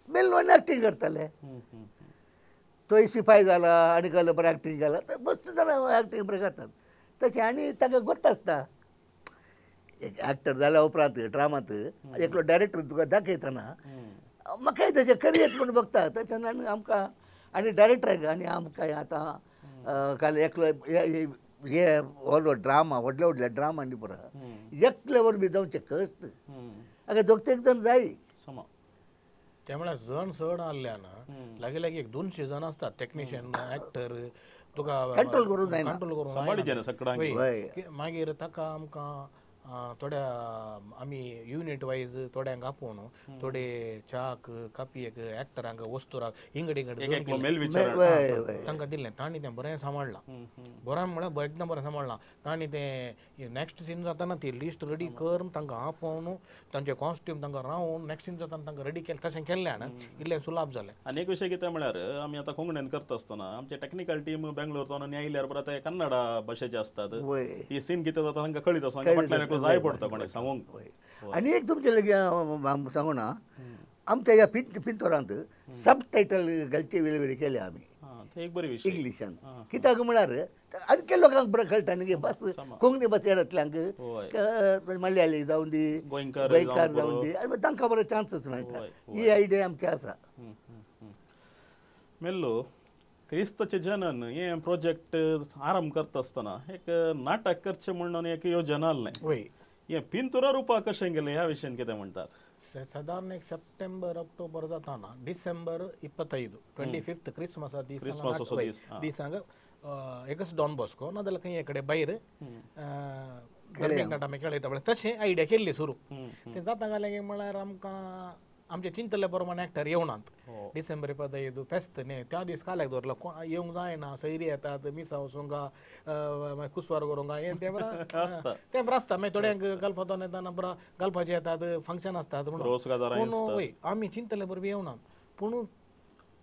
मेल्लोन एक्टींग करताले. तोय सिपाय जाला आनी कसलो बरें एक्टींग जाला तर मस्त जाल्यार एक्टींग बरें करतात तशें. आनी ताका गोत आसता एक एक्टर जाल्या उपरांत ड्रामांत एकलो डायरेक्टर तुका दाखयतना म्हाकाय तशें करियत म्हूण बघता. तशें आमकां आनी डायरेक्टराक आनी आमकां आतां काल एकलो हे व्हडलो ड्रामा व्हडल्या ड्रामांनी पुरो एकले वरवीं जावचें कश्ट हाका दोग तीग जाण जाय. त्यामुळे जण चड आसल्यान लागीं एक 200 जण असतात टेक्निशियन एक्टर तुका कंट्रोल करूंक जायना. कंट्रोल करूंक सांबाळचें न्हू सगळ्यांक. मागीर ताका आमकां थोड्या आमी युनिट वायज थोड्यांक आपोवन थोडे च्याक कापयेक एक्टरांक वस्तुराक इंगड तांकां दिल्लें. तांणी तें बरें सांबाळलां. बरें म्हळ्यार एकदम बरें सांबाळलां. तांणी तें नेक्स्ट सीन जाताना ती लिस्ट रेडी करून तांकां आपोवन तांचे कॉस्ट्यूम तांकां रावन नेक्स्ट सीन जाताना तांकां रेडी केलें. तशें केल्ल्यान इल्लें सुलाभ जालें. आनी एक विशय कितें म्हळ्यार आमी आतां कोंकणीन करता आसतना आमचे टेक्निकल टीम बेंगलोरचो आनी आयल्यार परत ते कन्नडा भाशेचे असतात. ही सीन कितें जाता तांकां कळीत आसा जाय पडटा कोणें सांगूंक. आनी एक तुमचे लगे सांगू ना आमच्या ह्या पिंतोरांत सब टायटल घालचे वेगवेगळे केले आमी एक बरी विशय इंग्लिशान. कित्याक म्हळ्यार आणखी लोकांक बरें कळटा न्ही बस कोंकणी बस येणातल्यांक मल्याळी जावं दी गोंयकार जावं दी आनी तांकां बरे चान्सस मेळटा. ही आयडिया आमची आसा. मेल्लो क्रिस्तचे जनन हे प्रोजेक्ट आरंभ करता आसतना एक नाटक करचें म्हणून एक योजना आसलें. हे पिंतुरा रुपा कशें गेलें ह्या विशयान कितें म्हणटात? साधारण एक सप्टेंबर ऑक्टोबर जाताना डिसेंबर 25 25 क्रिस्मसा दिसांक एकच डॉन बॉस्को नाजाल्यार खंय एकडे भायर नाटक आमी खेळयता पळय तशें आयडिया केल्ली सुरू. तें जाता गेलें म्हळ्यार आमकां आमचे चिंतले प्रमाणे एक्टर येवनात. डिसेंबर 25 फेस्त न्ही त्या दीस काल्याक दवरलो येवंक जायना. सैरी येतात मिसा वचूंक कुसवार करूंक तें बरें आसता. मागीर थोड्यांक गलपातो येताना बरो गलपाचे येतात फंक्शन आसतात म्हणून वय आमी चिंतले बरोबर येवनात. पूण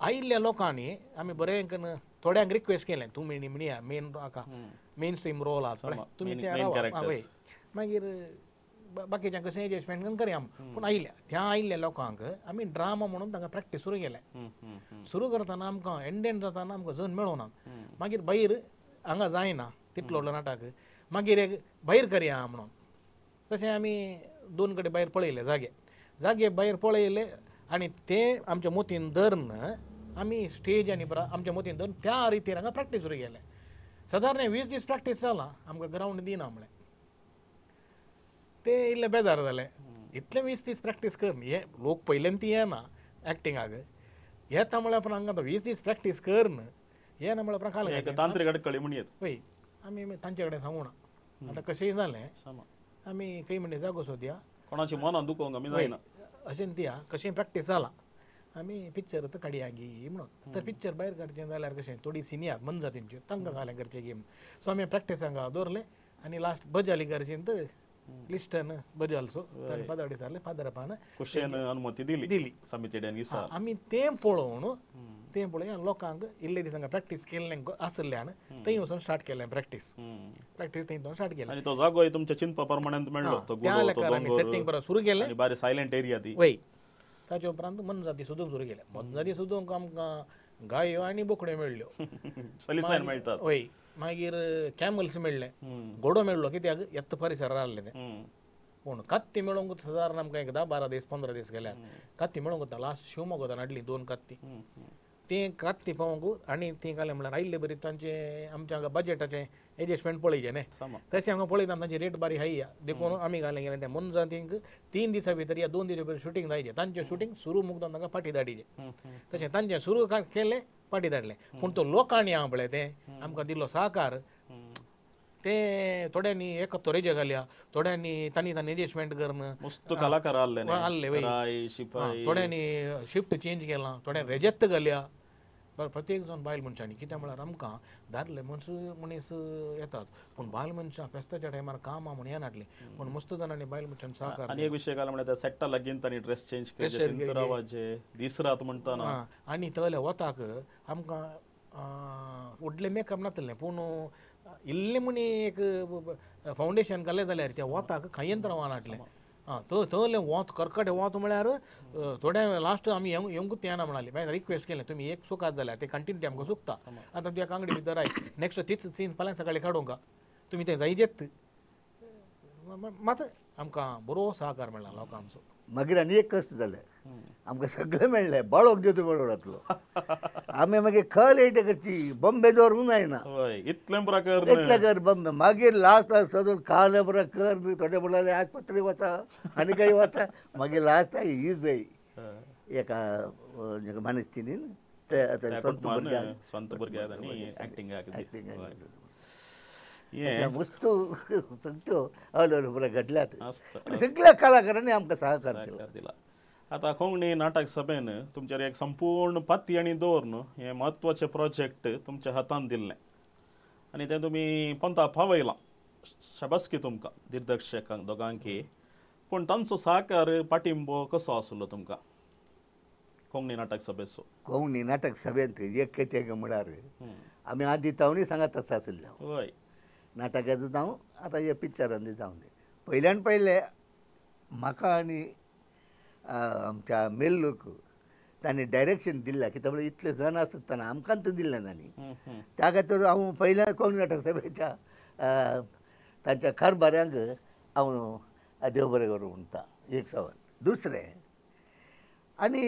आयिल्ल्या लोकांनी आमी बरें थोड्यांक रिक्वेस्ट केलें तुमी म्हणया मेन स्ट्रीम रोल आसा पळय तुमी ते मागीर बाकीच्यांक कशें एडजस्टमेंट करून करया. पूण आयिल्ल्या लोकांक आमी ड्रामा म्हणून तांकां प्रॅक्टीस सुरू केलें. सुरू करतना आमकां एंड जाताना आमकां जण मेळोनात. मागीर भायर हांगा जायना तितलो व्हडलो नाटक मागीर एक भायर करया म्हणून तशें आमी 2 कडेन भायर पळयले जागे भायर पळयले आनी ते आमच्या मोतीन धरून आमी स्टेज आनी आमच्या मोतीन धरून त्या रितीन हांगा प्रॅक्टीस सुरू केलें. सादारण 20 दीस प्रॅक्टीस जाला आमकां ग्रावंड दिना म्हळें. ते इल्ले बेजार जाले. इतले 20 दीस प्रॅक्टीस कर हे लोक पयल्यान ती येना एक्टिंगाक येता म्हळ्यार पण हांगा 20 दीस प्रॅक्टीस कर येना म्हळ्यार प्रकार तांत्रीक अडकळी म्हणयत पळय आमी तांचे कडेन सांगू ना. आतां कशेंय जालें आमी खंय म्हणटा जागो सोदया कोणाची मनां दुखोवंक आमी जायना अशें ती कशें प्रॅक्टीस जाला आमी पिक्चर काडया गी म्हणून. तर पिक्चर भायर काडचें जाल्यार कशें थोडी सिनियर मन जातींची तांकां घालें करचें गेम. सो आमी प्रॅक्टीस हांगा दवरलें आनी लास्ट बजाली करचें तर लिस्टन बजालचो फादर दिसारले फादरापान कुशेन अनुमती दिली समितीड्यान दिसा. आमी तें पळोवन लोकांक इल्ले दीस हांगा प्रॅक्टीस केल्लें आसल्यान थंय वचून स्टार्ट केलें प्रॅक्टीस थंय स्टार्ट केलें. आनी तो जागोय तुमच्या चिंतपा प्रमाणांत मेळ्ळो तो सेटिंग बरो सुरू केलें. आनी बारी सायलेंट एरिया ती वय ताचे उपरांत मनजाती सोदूंक सुरू केलें. मनजाती सोदूंक आमकां गायो आनी बोकड्यो मेळ्ळ्यो सलिसायन मेळटात. वय मागीर कॅमल्स मेळ्ळे घोडो मेळ्ळो कित्याक येत्त परिसरार आहले ते पूण कत्ती मेळोंक सादारण आमकां एक 10-12 दीस 15 दीस गेल्यात कत्ती मेळोंक वता लास्ट शिवमोगा हाडली 2 कत्ती ती कत्ती पळोवंक आनी ती जालें म्हळ्यार आयिल्ले बरी तांचे आमच्या हांगा बजेटाचें एडजस्टमेंट पळयचें न्ही तशें हांगा पळयता तांची रेट बारी हाय या देखून आमी घालें गेलें तें म्हणून जावन तेंक 3 दिसां भितर या 2 दिसां भितर शूटिंग जायचें तांचें शूटिंग सुरू मुगदान तांकां फाटी धाडिचें तशें तांचें सुरू केलें फाटी धाडलें पूण तो लोकांनी हांव पळय तें आमकां दिल्लो सहकार ते थोड्यांनी एक तोरेचे घाल्या थोड्यांनी तांणी एडजस्टमेंट करून मस्त कलाकार आल्ले वय थोड्यांनी शिफ्ट चेंज केलां थोड्यांनी रेजेक्ट घाल्या प्रत्येक जण बायल मनशांनी कित्याक म्हळ्यार आमकां दादले मनीस येतात पूण बायल मनशां फेस्ताच्या टायमार कामां म्हूण येनासलीं पूण मस्त जाणांनी बायल मनशांनी सहकार आनी एक विशय घालो म्हळ्यार सेट्टा लागीन तांणी ड्रेस चेंज केले रावाचे दीस रात म्हणटाना आनी थंय वताक आमकां व्हडलें मेकअप नासलें पूण इल्लें म्हणी एक फावंडेशन घालें जाल्यार त्या वताक खंय यंत्र वानाटलें थंय वोत कर्कटे वोत म्हळ्यार थोड्या लास्ट आमी येवंकूच येना म्हणाली मागीर रिक्वेस्ट केलें तुमी एक सुकात जाल्यार ते कंटिन्यू आमकां सुकता आतां तुज्या कांगडी भितर आय नेक्स्ट तीच सीन फाल्यां सकाळीं काडूंक तुमी तें जायजेत मात आमकां बरो सहकार मेळ्ळा लोकां आमचो मागीर आनी एक कश्ट जालें आमकां सगळें मेळ्ळें बाळोक देतो मेळून वतलो आमी मागीर खल एट करची बॉम्बे दवरूंक जायना इतलें प्रकार इतलें कर बॉम्बे मागीर लास्ट सदून काल बरं कर थोडे म्हणले आज पत्री वचा आनी खंय वचा मागीर लास्ट ही जाय एका मानेस्तिनीन ते स्ವಂತ भुरग्यां एक्टिंग वस्तू सांगतो हलो बरं घडल्यात सगळ्या कलाकारांनी आमकां सहकार दिला आतां कोंकणी नाटक सभेन तुमचेर एक संपूर्ण पाती आनी दवरून हे म्हत्वाचे प्रोजेक्ट तुमच्या हातान दिल्लें आनी तें तुमी पंता पावयलां शाबासकी तुमकां दिग्दर्शकांक दोगांकी पूण तांचो सहकार पाठिंबो कसो आसलो तुमकां कोंकणी नाटक सभेचो कोंकणी नाटक सभेंत एक कितें म्हळ्यार आमी आदी तावणी सांगात तसो आसले हय नाटकाचो जावं आतां हे पिक्चरांनी जावं पयल्यान पयले म्हाका आनी आमच्या मेल्लूक तांणी डायरेक्शन दिल्लें कित्याक म्हळ्यार इतले जण आसतना आमकांच दिल्लें तांणी त्या खातीर हांव पयल्या कोंकणी नाटक सभेच्या तांच्या कारभाऱ्यांक हांव देव बरें करूं म्हणटा एक सवाल दुसरें आनी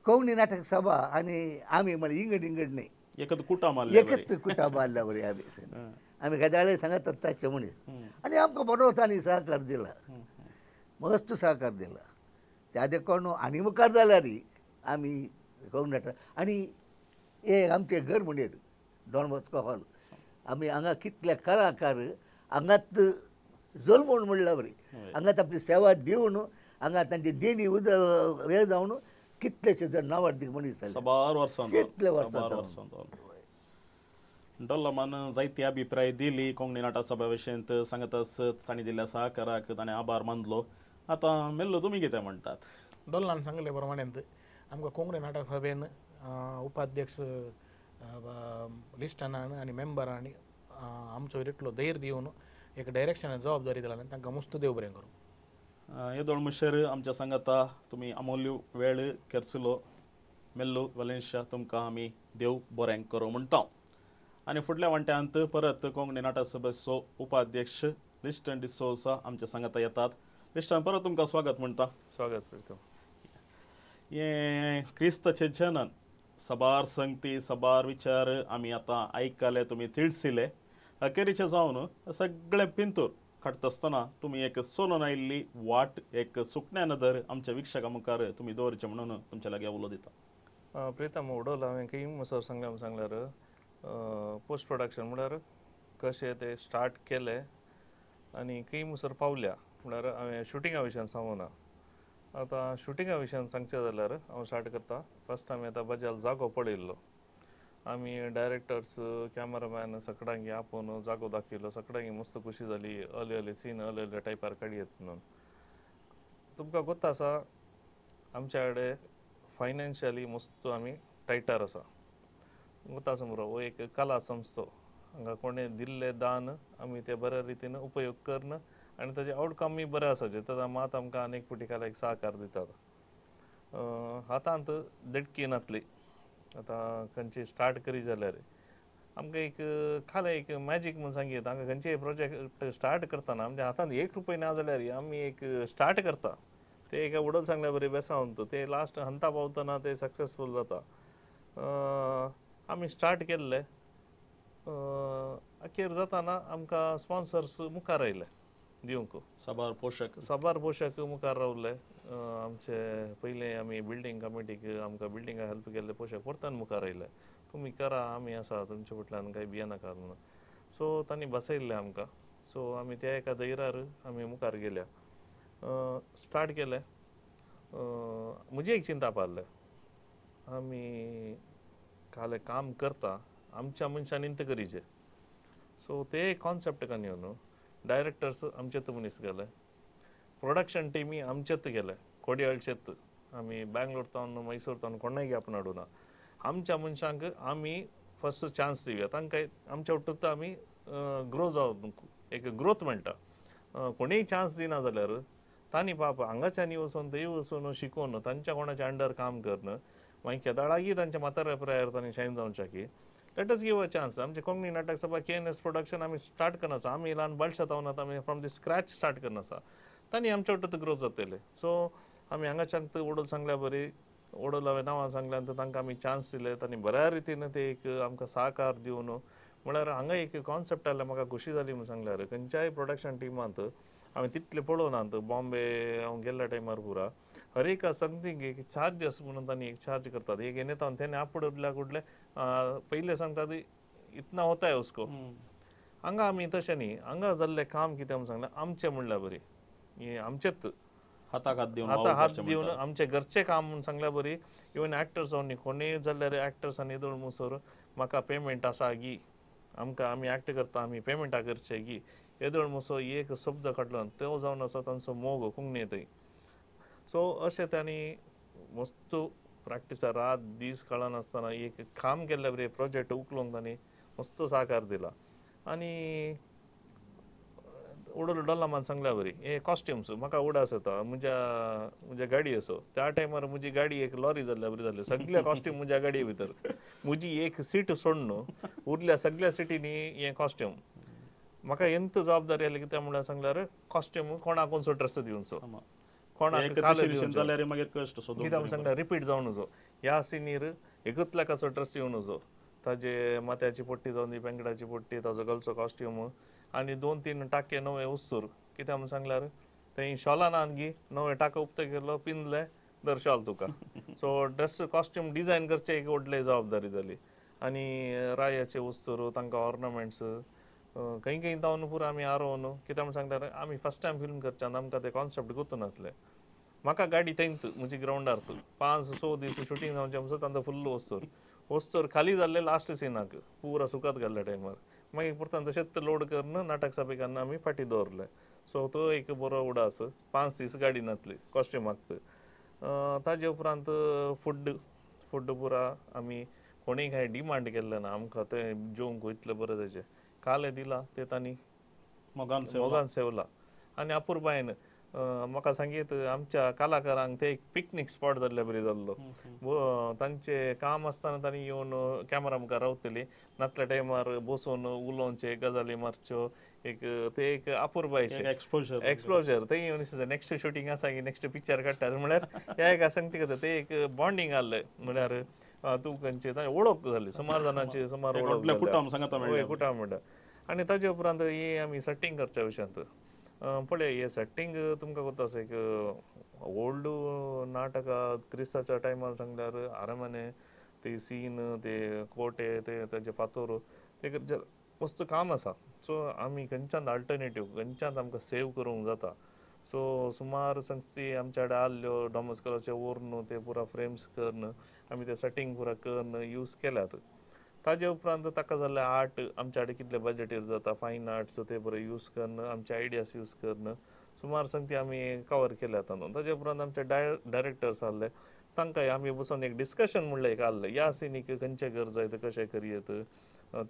कोंकणी नाटक सभा आनी आमी म्हळ्यार इंगड इंगड न्ही एकच कुटाम एकच कुटाम मारल्या बरी आमी गजाळे सांगत तशें मनीस आनी आमकां बरो तांणी सहकार दिला मस्त सहकार दिला त्या देखून आनी मुखार जाल्यारय आमी कोंकणी नाटक आनी हे आमचें घर म्हणत डॉन बॉस्को हॉल आमी हांगा कितले कलाकार हांगाच जल्मून म्हणल्या बरी हांगाच आपली सेवा दिवन हांगा तांची देणी वेळ जावन कितलेशे जण नांवार्थीक मनीस कितले वर्सां डॉल्लामान जायती अभिप्राय दिली कोंकणी नाटक सभा विशयंत सांगतास तांणी दिल्ल्या सहकाराक ताणें आभार मानलो आतां मेल्लो तुमी कितें म्हणटात डॉल्लान सांगले प्रमाणेंत आमकां कोंकणी नाटक सभेन उपाध्यक्ष लिस्टनान आनी मेंबरांनी आमचो इतलो धैर्य दिवन एक डायरेक्शनाची जबाबदारी दिला आनी तांकां मस्त देव बरें करूं येदोळ मुशेर आमच्या सांगाता तुमी अमूल्य वेळ केरसिलो मेल्लो वलेन्शिया तुमकां आमी देव बरें करूं म्हणटा आनी फुडल्या वांट्यांत परत कोंकणी नाटक सभेचो उपाध्यक्ष लिस्टन डिसोजा आमच्या सांगाता येतात लिस्टन परत तुमकां स्वागत म्हणटा स्वागत करता हे क्रिस्तचे जनन सबार संगती सबार विचार आमी आतां आयकले तुमी तिळसिले अखेरीचे जावन सगळे पिंतूर काडटा आसतना तुमी एक सोलून आयिल्ली वाट एक सुकण्या नदर आमच्या विक्षकां मुखार तुमी दवरचें म्हणून तुमच्या लागी उलो दिता प्रितम उडोवला हांवें खंय मुसर सांगल्यार पोस्ट प्रोडक्शन म्हळ्यार कशें तें स्टार्ट केलें आनी खंय मुसर पावल्या म्हळ्यार हांवें शुटिंगा विशयान सांगूना आतां शुटिंगा विशयान सांगचें जाल्यार हांव स्टार्ट करतां फर्स्ट आमी आतां बजाल जागो पळयल्लो आमी डायरेक्टर्स कॅमेरामॅन सगळ्यांक आपोवन जागो दाखयलो सगळ्यांक मस्त खुशी जाली अले सीन अले टायपार काडयेत म्हणून तुमकां गोत्ता आसा आमच्या कडेन फायनान्शियली मस्त आमी टायटार आसा गोत्ता आसा मुरो हो एक कला संस्थो हांगा कोणें दिल्लें दान आमी तें बऱ्या रितीन उपयोग करना आनी ताजें आउटकमूय बरें आसाचें ताका मात आमकां अनेक फावटी एक सहकार दितात हातांत देडकी नातली आतां खंयची स्टार्ट करी जाल्यार आमकां एक खाले एक मॅजीक म्हणून सांगित हांगा खंयचेय प्रोजेक्ट स्टार्ट करतना आमच्या हातांत 1 रुपया ना जाल्यार आमी एक स्टार्ट करता ते एका उडोल सांगल्या बरें बेसावन ते लास्ट हंता पावतना ते सक्सेसफूल जाता आमी स्टार्ट केल्ले अखेर जाताना आमकां स्पॉन्सर्स मुखार आयले दिवंक साबार पोषक मुखार रावले आमचे पयले आमी बिल्डींग कमिटीक आमकां बिल्डिंगाक हेल्प केल्ले पोषक परतन मुखार आयले तुमी करा आमी आसा तुमचे फाटल्यान कांय भियेनाका म्हणून सो तांणी बसयल्ले आमकां सो आमी त्या एका धैर्यार आमी मुखार गेल्या स्टार्ट केले म्हजी एक चिंता पारले आमी काले काम करता आमच्या मनशान इंत करीचे सो ते कॉन्सेप्ट कान येवन डायरेक्टर्स आमचेत मनीस गेले प्रोडक्शन टीमी आमचेत गेले कोडयाळचेत आमी बँगलोर तावन मैसूर तावन कोणाय गॅप नाडूना आमच्या मनशांक आमी फर्स्ट चान्स दिवया तांकां आमच्या वटून आमी ग्रो जावंक एक ग्रोथ मेळटा कोणीय चान्स दिना जाल्यार तांणी पावपा हांगाच्यानी वचून थंय वचून शिकून तांच्या कोणाच्या अंडर काम करन मागीर केदाळागी तांच्या मातार प्रायर तांणी शायन जावंक की let us give a chance आमचे कोंकणी नाटक सभा KNS प्रोडक्शन आमी स्टार्ट करना आसा आमी ल्हान बालशा तावन आमी फ्रॉम दी स्क्रॅच स्टार्ट करना आसा तांणी आमच्या वटून ग्रो जातले सो आमी हांगाच्यान ओडोल सांगल्या बरी ओडोल हांवें नांवां सांगल्यान तांकां आमी चान्स दिले तांणी बऱ्या रितीन ते एक आमकां सहकार दिवन म्हळ्यार हांगा एक कॉन्सेप्ट आयले म्हाका खुशी जाली म्हणून सांगल्यार खंयच्याय प्रोडक्शन टिमांत हांवें तितले पळोवनात बॉम्बे हांव गेल्ल्या टायमार पुरा हर एक समथींग एक चार्ज म्हणून तांणी एक चार्ज करतात एक येता तेणे आपडल्या कुठले पयले सांगतात इतना होता है उसको हांगा आमी तशें न्ही हांगा जाल्लें काम कितें म्हणून सांगलें आमचें म्हणल्यार बरी आमचेच हाताक हात दिवन आमचे घरचें काम म्हणून सांगल्यार बरी इवन एक्टर्स जावन न्ही कोणूय जाल्यार एक्टर्सांनी येदोळ मुसोर म्हाका पेमेंट आसा गी आमकां आमी एक्ट करता आमी पेमेंटा करचे गी येदोळ मुसो एक शब्द काडलो तो जावन आसा तांचो मोग कोंकणी थंय सो अशें तांणी मस्त प्रॅक्टिसा रात दीस कळनासतना एक काम केल्ले बरे प्रोजेक्ट उखलूंक तांणी मस्त सहकार दिला आनी उडोल डॉलामान सांगल्या बरी हे कॉस्ट्युम्स म्हाका उडास येता म्हज्या गाडी असो त्या टायमार म्हजी गाडी एक लॉरी जाल्ल्या बरी जाल्ली सगळे कॉस्ट्यूम म्हज्या गाडये भितर म्हजी एक सीट सोडून उरल्या सगळ्या सिटींनी हे कॉस्ट्यूम म्हाका एंत जबाबदारी आली कित्याक म्हळ्यार सांगल्यार कॉस्ट्यूम कोणाक ड्रेस दिवचो कोणाक कित्याक सांगल्यार रिपीट जावन नजो ह्या सिनीर एकूतल्याकाचो ड्रेस येवन नजो ताजे माथ्याची पट्टी जावन दी पेंगडाची पट्टी ताजो गलचो कॉस्ट्यूम आनी 2-3 टाके नवे उस्तूर कित्याक म्हणून सांगल्यार थंय शॉलान आनगी नवे टाको उक्ते केलो पिंजले दर शॉल तुका सो ड्रेस कॉस्ट्यूम डिजायन करचे एक व्हडली जबाबदारी जाली आनी रायाचे उस्तूर तांकां ऑर्नामेंट्स खंय जावन पुरो आमी आरोवन कित्याक म्हणून सांगल्यार आमी फर्स्ट टायम फिल्म करच्यान आमकां ते कॉन्सेप्ट गुंतून नासले म्हाका गाडी थंयत म्हजी ग्रावंडार 5-6 दीस शुटींग जावचें म्हणसर तांचो फुल्ल वस्तूर खाली जाल्ले लास्ट सिनाक पुरा सुकत घाल्ल्या टायमार मागीर परतून तशेंच लोड करून नाटक सभेक आमी फाटी दवरले सो तो एक बरो उडास 5 दीस गाडी नासली कॉस्ट्युमाक ताजे उपरांत फूड पुरा आमी कोणीय कांय डिमांड केल्ले ना आमकां तें जेवंक इतलें बरें तेजें काले दिला ते तांणी मोगान सेवला आनी अपुरबायेन म्हाका सांगीत आमच्या कलाकारांक ते एक पिकनीक स्पॉट जाल्ले बरी जाल्लो तांचे काम आसतना तांणी येवन कॅमेरा मुखार रावतली नातल्या टायमार बसून उलोवचे गजाली मारच्यो ते एक अपुरबायशें एक्सप्लोजर थंय येवन नेक्स्ट शुटींग आसा की नेक्स्ट पिक्चर काडटा म्हळ्यार ह्या एका सांगचे कथा ते एक बॉन्डिंग आहलें म्हळ्यार तूं खंयचे वळख जाली सुमार जाणांची सुमार वळख कुटाम म्हणटा आनी ताजे उपरांत ही आमी सेटिंग करच्या विशयांत पळय हे सेटिंग तुमकां कोता आसा एक ओल्ड नाटकां क्रिस्ताच्या टायमार सांगल्यार आरमाने ते सीन ते कोटे ते ताजे फातोर ते मस्त काम आसा सो आमी खंयच्यान अल्टरनेटीव खंयच्यान आमकां सेव करूंक जाता सो सुमार संस्थी आमच्या कडेन आसल्यो डॉमस्कलाचे ओर्न ते पुरा फ्रेम्स करून आमी ते सेटिंग पुरा करून यूज केल्यात ताजे उपरांत ताका जाल्ले आर्ट आमच्या कडेन कितले बजेटीर जाता फायन आर्ट्स ते बरे यूज करून आमचे आयडियास यूज करून सुमार संगती आमी कवर केल्यात तातूंत ताजे उपरांत आमचे डायरेक्टर्स आहले तांकांय आमी बसून एक डिस्कशन म्हणलें एक आहलें ह्या सिनीक खंयचे घर जाय ते कशें करयेत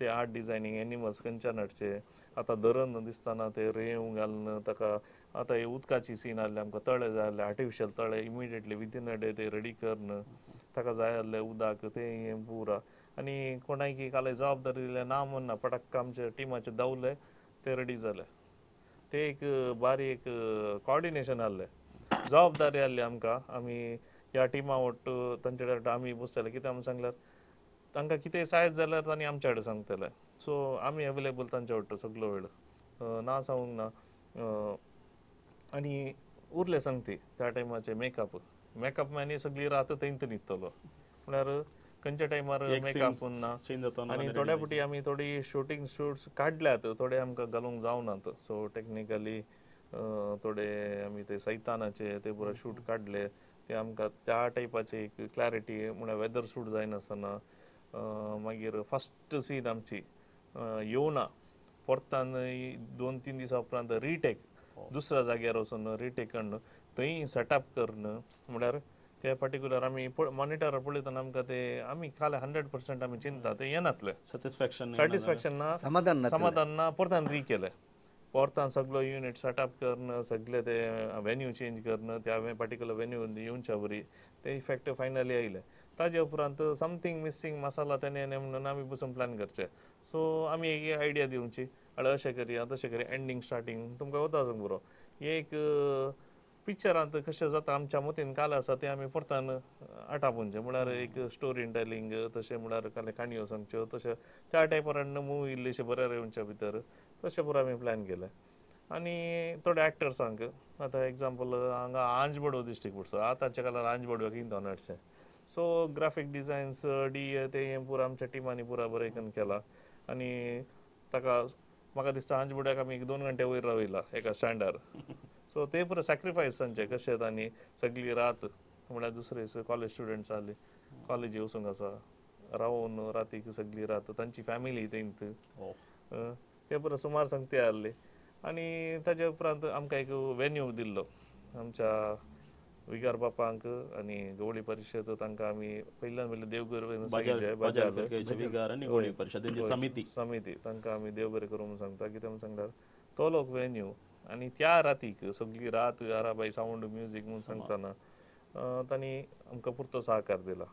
ते आर्ट डिजायनींग एनिमल्स खंयच्यान हाडचे आतां धरण दिसतना ते रेंव घालून ताका आतां हे उदकाची सीन आहले आमकां तळे जाय आहले आर्टिफिशियल तळे इमिडिएटली विथीन अ डे ते रेडी करून ताका जाय आहले उदक ते हें पुरा आनी कोणाकी काले जबाबदारी दिले ना म्हणना पटक्क आमच्या टिमाचे धांवले ते रेडी जाले ते एक बारीक कॉर्डिनेशन आहलें जबाबदारी आहली आमकां आमी ह्या टिमा वट्ट तांचे कडेन आमी बसतले कितें आमी सांगल्यार तांकां कितेंय जायत जाल्यार तांणी आमच्या कडेन सांगतले सो आमी अवेलेबल तांचे वट्ट सगळो वेळ ना सांगूंक ना आनी उरले सांगती त्या टायमाचे मेकअप मॅनी सगळी रात थंयत न्हिदतलो म्हळ्यार खंयच्या टायमार मेकअप ना आनी थोड्या फावटी आमी थोडी शूट्स काडल्यात थोडे आमकां घालूंक जावनात सो टेक्निकली थोडे आमी ते सैतानाचे ते पुरो शूट काडले ते आमकां त्या टायपाचे एक क्लॅरिटी म्हळ्यार वेदर शूट जायनासतना मागीर फस्ट सीन आमची येवना परतान 2-3 दिसा उपरांत रिटेक दुसऱ्या जाग्यार वचून रिटेक काडून थंय सेटअप करून म्हळ्यार ते पर्टिक्युलर आमी मॉनिटर पळयतना आमकां ते आमी खाले 100% आमी चिंता ते येनातले सॅटिस्फॅक्शन ना समाधान ना परतान केले परतान सगळो युनिट सेटअप करून सगळे ते वेन्यू चेंज करून त्या पर्टिक्युलर वेन्यू येवच्या बरी ते इफेक्ट फायनली आयले ताजे उपरांत समथींग मिसींग मसाला तेणे म्हणून आमी बसून प्लॅन करचे सो आमी एक आयडिया दिवची अशें करया तशें करया एंडींग स्टार्टींग तुमकां वता सांग बरो एक पिक्चरांत कशें जाता आमच्या मतीन काल आसा ते आमी परतान आटापोवचे म्हळ्यार एक स्टोरी टेलिंग तशें म्हळ्यार काले काणयो सांगच्यो तशें त्या टायपार मुवी इल्लेशे बरें येवच्या भितर तशें पुरो आमी प्लॅन केलें आनी थोडे एक्टर्सांक आतां एग्जाम्पल हांगा आंज बडो दिश्टीक पडचो आतांच्या काळार आंज बडव्याक इंतो नडचें सो ग्राफीक डिझायन्स ते हें पुरो आमच्या टिमांनी पुरो बरें करून केला आनी ताका म्हाका दिसता आंज बडव्याक आमी 2 घंटे वयर रावयला एका स्टँडार सो ते पुरो सॅक्रिफायस तांचे कशें तांणी सगळी रात म्हळ्यार दुसरे कॉलेज स्टुडंट्स आहले कॉलेजी वचूंक आसा रावून रातीक सगळी रात तांची फॅमिली थंयत ते पुरो सुमार सांगते आहले आनी ताजे उपरांत आमकां एक वेन्यू दिल्लो आमच्या विगार बापांक आनी गवळी परिशद तांकां आमी पयल्यान देवघर समिती तांकां आमी देव बरें करूं म्हणून सांगता कित्याक म्हणून सांगल्यार तो लोक वेन्यू आनी त्या रातीक सगळी रात घराबाई सावंड म्युजीक म्हणून सांगतना तांणी आमकां पुरतो सहकार दिला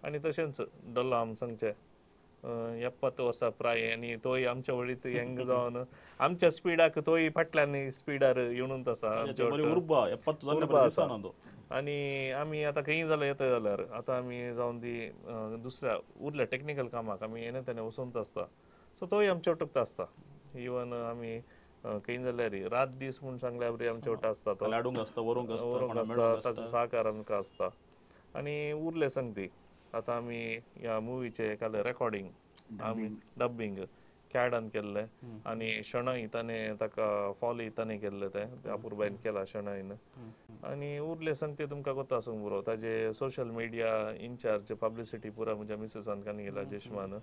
आनी तशेंच डल्लो आमी सांगचे 70 वर्सां प्राय आनी तोय आमच्या वळीत यंग जावन आमच्या स्पिडाक तोय फाटल्यान स्पिडार येवनूच आसा आनी आमी आतां खंय जाल्यार येता जाल्यार आतां आमी जावन ती दुसऱ्या उरल्या टेक्निकल कामाक आमी येणे तेणे वचूंच आसता सो तोय आमच्या वटूच आसता इवन आमी खंय जाल्यार रात दीस म्हूण सांगल्यार बरी आमच्या वटा आसता तो व्हरूंक आसता ताचो सहकार आमकां आसता आनी उरले सांगती आतां आमी ह्या मुवीचे काले रेकॉर्डिंग आमी डब्बिंग कॅडान केल्ले आनी शणै ताणें ताका फॉली ताणें केल्ले ते अपूर्बायन केला शणैन आनी उरले सांगते तुमकां कोता सांग बरो ताजे सोशल मिडिया इनचार्ज पब्लिसिटी पुरा म्हज्या मिसेसान कानी गेला जेशमान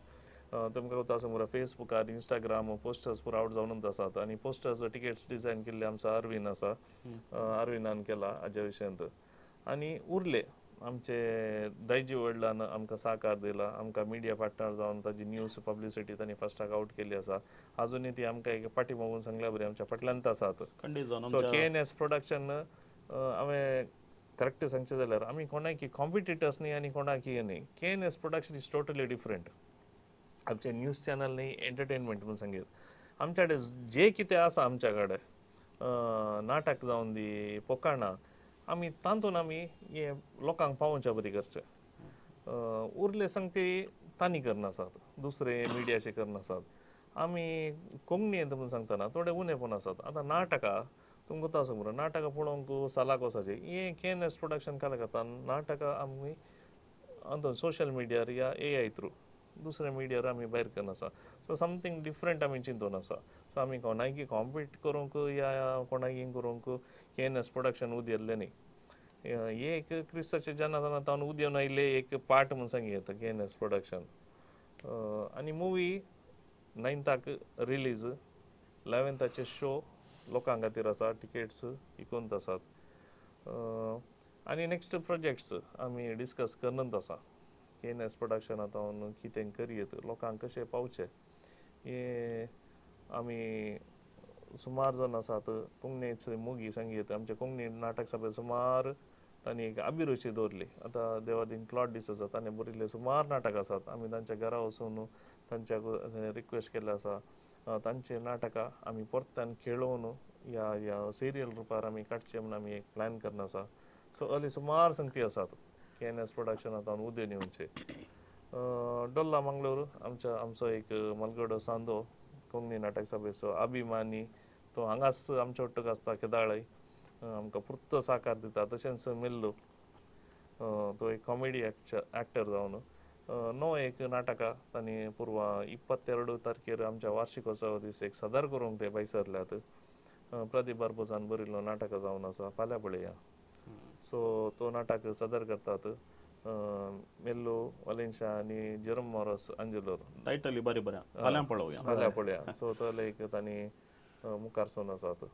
तुमकां कोता सांग बरो फेसबुकार इंस्टाग्राम पोस्टर्स पुरो आवट जावनूच आसात आनी पोस्टर्स टिकेट्स डिझायन केल्ले आमचो अरविंद आसा अरविंदान केला हाज्या विशयांत आनी उरले आमचे दैजी वडल्यान आमकां सहकार दिला आमकां मिडिया पार्टनर जावन ताजी न्यूज पब्लिसिटी तांणी फस्टाक आउट केल्ली आसा आजुनूय ती आमकां एक पाटी मागून सांगल्या बरी आमच्या फाटल्यानच आसात सो KNS प्रोडक्शन हांवें करेक्ट सांगचें जाल्यार आमी कोणाकी कॉम्पिटिटर्स न्ही आनी कोणाकी हें न्ही KNS production is totally different आमचे न्यूज चॅनल न्ही एंटरटेनमेंट म्हणून सांगीत आमच्या कडेन जे कितें आसा आमच्या कडेन नाटक जावन दी पोकाणां आमी तातूंत आमी हे लोकांक पावोवच्या बरी करचे उरले सांगते तांणी करनासात दुसरे मिडियाचे करनासात आमी कोंकणी म्हणून सांगतना थोडे उणेपण आसात आतां नाटकां तुमकां कोता सांग बरो नाटकां पळोवंक सालाक वचाचे हे KNS प्रोडक्शन काले करता नाटकां आमी सोशल मिडियार या AI थ्रू दुसऱ्या मिडियार आमी भायर करनासा सो समथींग डिफरंट आमी चिंतून आसा सो आमी कोणाकी कॉम्पीट करूंक या कोणाकी करूंक KNS प्रोडक्शन उदेल्लें न्ही हे एक क्रिस्ताचे जेन्ना तावन उदेवन आयिल्ले एक पार्ट म्हणून सांगितलं KNS प्रोडक्शन आनी movie 9th release 11th show लोकां खातीर आसा टिकेट्स विकूंत आसात आनी नेक्स्ट प्रोजेक्ट्स आमी डिस्कस करनूच आसा KNS प्रोडक्शन आतां कितें करयत लोकांक कशें पावचे हे आमी सुमार जण आसात कोंकणीचे मोगी सांगीत आमचे कोंकणी नाटक सभे सुमार तांणी एक अभिरुची दवरली आतां देवादीन क्लॉड डिसोजा ताणें बरयल्ले सुमार नाटक आसात आमी तांच्या घरा वचून तांच्या रिक्वेस्ट केल्ले आसा तांचे नाटकां आमी परतन खेळोवन ह्या सिरियल रुपार आमी काडचे म्हणून आमी एक प्लॅन करना आसा सो अली सुमार संगती आसात KNS प्रोडक्शनांत उदेन येवचे डोल्ला मंगळूर आमचो एक मलगडो सांदो कोंकणी नाटक सभेचो अभिमानी तो हांगाच आमच्या वांगडाच आसता केदाळय आमकां पुर्तो साकार दिता तशेंच मेल्लो तो एक कॉमेडी एक्टर जावन नो एक नाटकां तांणी पुरवा 22 तारखेर आमच्या वार्षिकोत्सवा दीस एक सादर करूंक ते बैसरल्यात प्रदीप बार्बोजान बरयल्लो नाटकां जावन आसा फाल्यां पळया सो तो नाटक सादर करतात मेल्लो वालेन्सिया आनी जेरोम मॉरस अंजुलोर टायटली बरें बरें फाल्यां पळोवया फाल्यां पळया सो तो लायक तांणी मुखार सोन आसात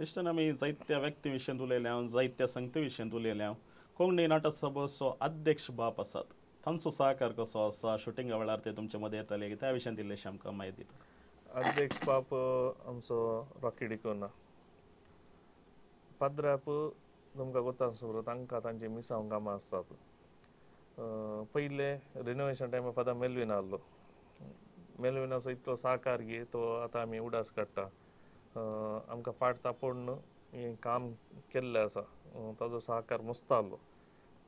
इश्टान आमी जायत्या व्यक्ती विशीं उलयल्या जायत्या संगती विशीं उलयल्या कोंकणी नाटक सभेचो अध्यक्ष बाप आसात तांचो सहकार कसो आसा शुटिंगा वेळार ते तुमचे मदें येताले त्या विशयान इल्लेशें आमकां म्हायती दिता अध्यक्ष बाप आमचो रॉकी डिकोना पाद्राप तुमकां कोत्ता आसतलो तांकां तांची मिसांव कामां आसतात पयले रिनोवेशन टायमार फादर मेल्विन आहलो मेल्विनाचो इतलो सहकार घे तो आतां आमी उडास काडटा आमकां पाट तापोवन हें काम केल्लें आसा ताजो सहकार मस्त आहलो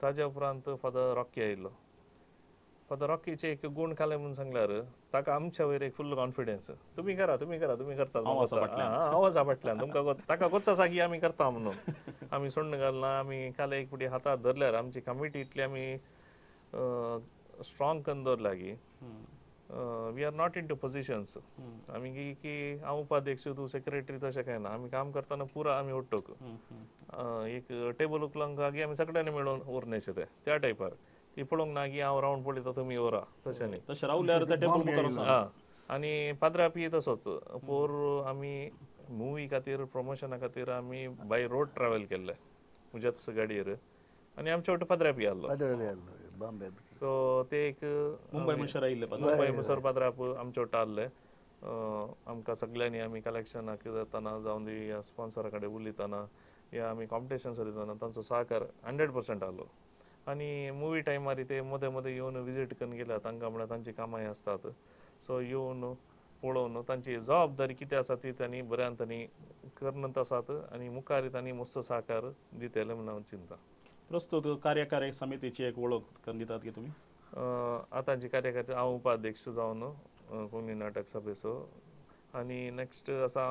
ताज्या उपरांत फादर रॉकी आयिल्लो फादर रॉकीचे एक गूण काले म्हणून सांगल्यार ताका आमच्या वयर एक फुल्ल कॉन्फिडन्स तुमी करा तुमी करता आवाजा फाटल्यान तुमकां ताका कोत्ता आसा की आमी करता म्हणून आमी सोडून घालना आमी काले एक पुटी हातांत धरल्यार आमची कमिटी इतली आमी स्ट्रॉंग करून दवरल्या की we are not in two positions आमी की हांव उपाध्यक्ष तूं सेक्रेटरी तशें कांय ना आमी काम करतना पुरा आमी ओडटोक एक टेबल उखलोंक की आमी सगळ्यांनी मेळून उरनेशे ते त्या टायपार ती पळोवंक ना की हांव रावंड पळयता तुमी वरा तशें न्ही तशें रावल्यार त्या टेबल मुखार आनी पाद्रापी तसोच पोर आमी मुवी खातीर प्रमोशना खातीर आमी बाय रोड ट्रॅव्हल केल्ले म्हज्याच गाडयेर आनी आमचे वांगडा पाद्रापी आहलो सो ते एक मुंबय मुशार आयिल्ले मुंबय मुसर पाद्राप आमचे वांगडा आहले आमकां सगळ्यांनी आमी कलेक्शनाक जाताना जावं दी या स्पॉन्सरा कडेन उलयतना या आमी कॉम्पिटिशन्स दितना तांचो सहकार 100% आहलो आनी मुवी टायमार ते मदें मदें येवन विजीट करून गेल्यात तांकां म्हळ्यार तांची कामांय आसतात सो येवन पळोवन तांची जबाबदारी कितें आसा ती तांणी बऱ्यान तांणी करनत आसात आनी मुखार तांणी मस्त सहकार दितले म्हणून हांव चिंता प्रस्तुत कार्यकारी समितीची एक वळख करून दितात की तुमी आतांची कार्यकारी हांव उपाध्यक्ष जावन कोंकणी नाटक सभेचो आनी नेक्स्ट आसा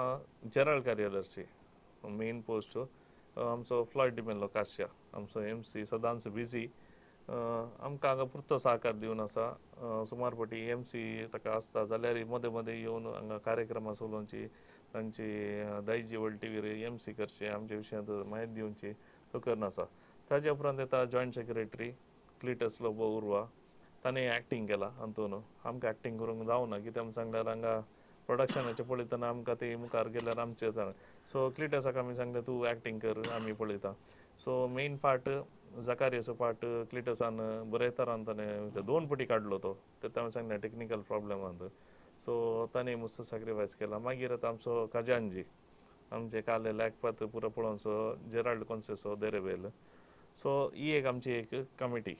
जनरल कार्यालयाची मेन पोस्ट आमचो फ्लॉयड डिमेल्लो काश्या आमचो MC सदांच बिजी आमकां हांगा पुर्तो सहकार दिवन आसा सुमार फावटी MC ताका आसता जाल्यार मदें मदें येवन हांगा कार्यक्रमां चलोवची तांची दायजी वर्ल्ड टीव्हीर MC करचे आमच्या विशयांत म्हायती दिवची तो करनासा ताज्या उपरांत येता जॉयंट सेक्रेटरी क्लिटस लोबो उर्वा ताणें एक्टींग केलां हातून आमकां एक्टींग करूंक जावना कित्याक म्हूण सांगल्यार हांगा प्रोडक्शनाचें पळयतना आमकां ती मुखार गेल्यार आमचें सो क्लिटसाक आमी सांगलें तूं एक्टींग कर आमी पळयता सो मेन पार्ट जकारियाचो पार्ट क्लिटसान बरे तरान ताणें 2 फावटी काडलो तो ताणें सांगलें टेक्निकल प्रॉब्लेमांत सो ताणें मस्त सॅक्रिफायस केला मागीर आतां आमचो खजानजी आमचे काले लॅकपात पुरो पळोवचो जेराल्ड कॉन्सेसो देरेवेल सो ही एक आमची एक कमिटी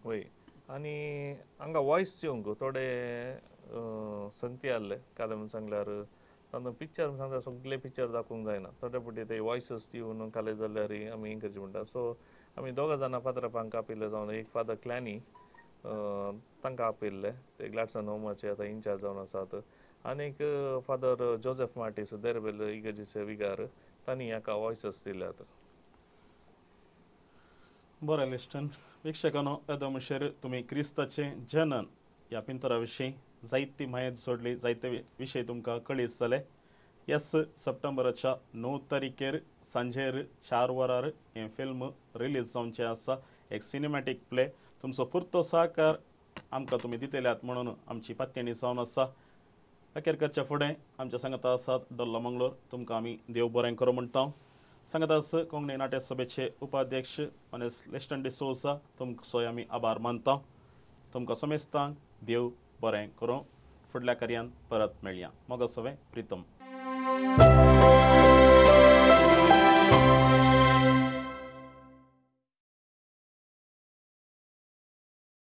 वय आनी हांगा वॉयस दिवंक थोडे संगती आहले काले म्हणून सांगल्यार तांकां पिक्चर सांगल्यार सगळे पिक्चर दाखोवंक जायना थोडे फावटी ते वॉयसस दिवन काले जाल्यार आमी हें करचें म्हणटा सो आमी 2 जाणां पात्रांक आपयल्ले जावन एक फादर क्लॅनी तांकां आपयल्ले ते ग्लॅडसन होमाचे आतां इन्चार्ज जावन आसात आनीक फादर जोसेफ मार्टीस देरवेल इगर्जेचे विगार तांणी हाका वॉयसस दिल्यात बरें लिस्टन वीक्षकांनो येदो म्हणसर तुमी क्रिस्ताचें जनन ह्या पिंतरा विशीं जायती म्हायती सोडली जायते विशय तुमकां कळीत जाले एस सप्टेंबराच्या 9 तारखेर सांजेर 4 वरार हें फिल्म रिलीज जावचें आसा एक सिनेमॅटीक प्ले तुमचो पुर्तो सहकार आमकां तुमी दितल्यात म्हणून आमची पातयणी जावन आसा अखेर करचे फुडें आमच्या सांगाता आसात डोल्ला मंगळूर तुमकां आमी देव बरें करूं म्हणटा सांगातास कोंकणी नाट्य सभेचे उपाध्यक्ष ऑनेस्ट लेस्टन डिसोजा तुमचो आमी आभार मानता तुमकां समेस्तांक देव बरें करूं फुडल्या कार्यान परत मेळया मोगा सवे प्रितम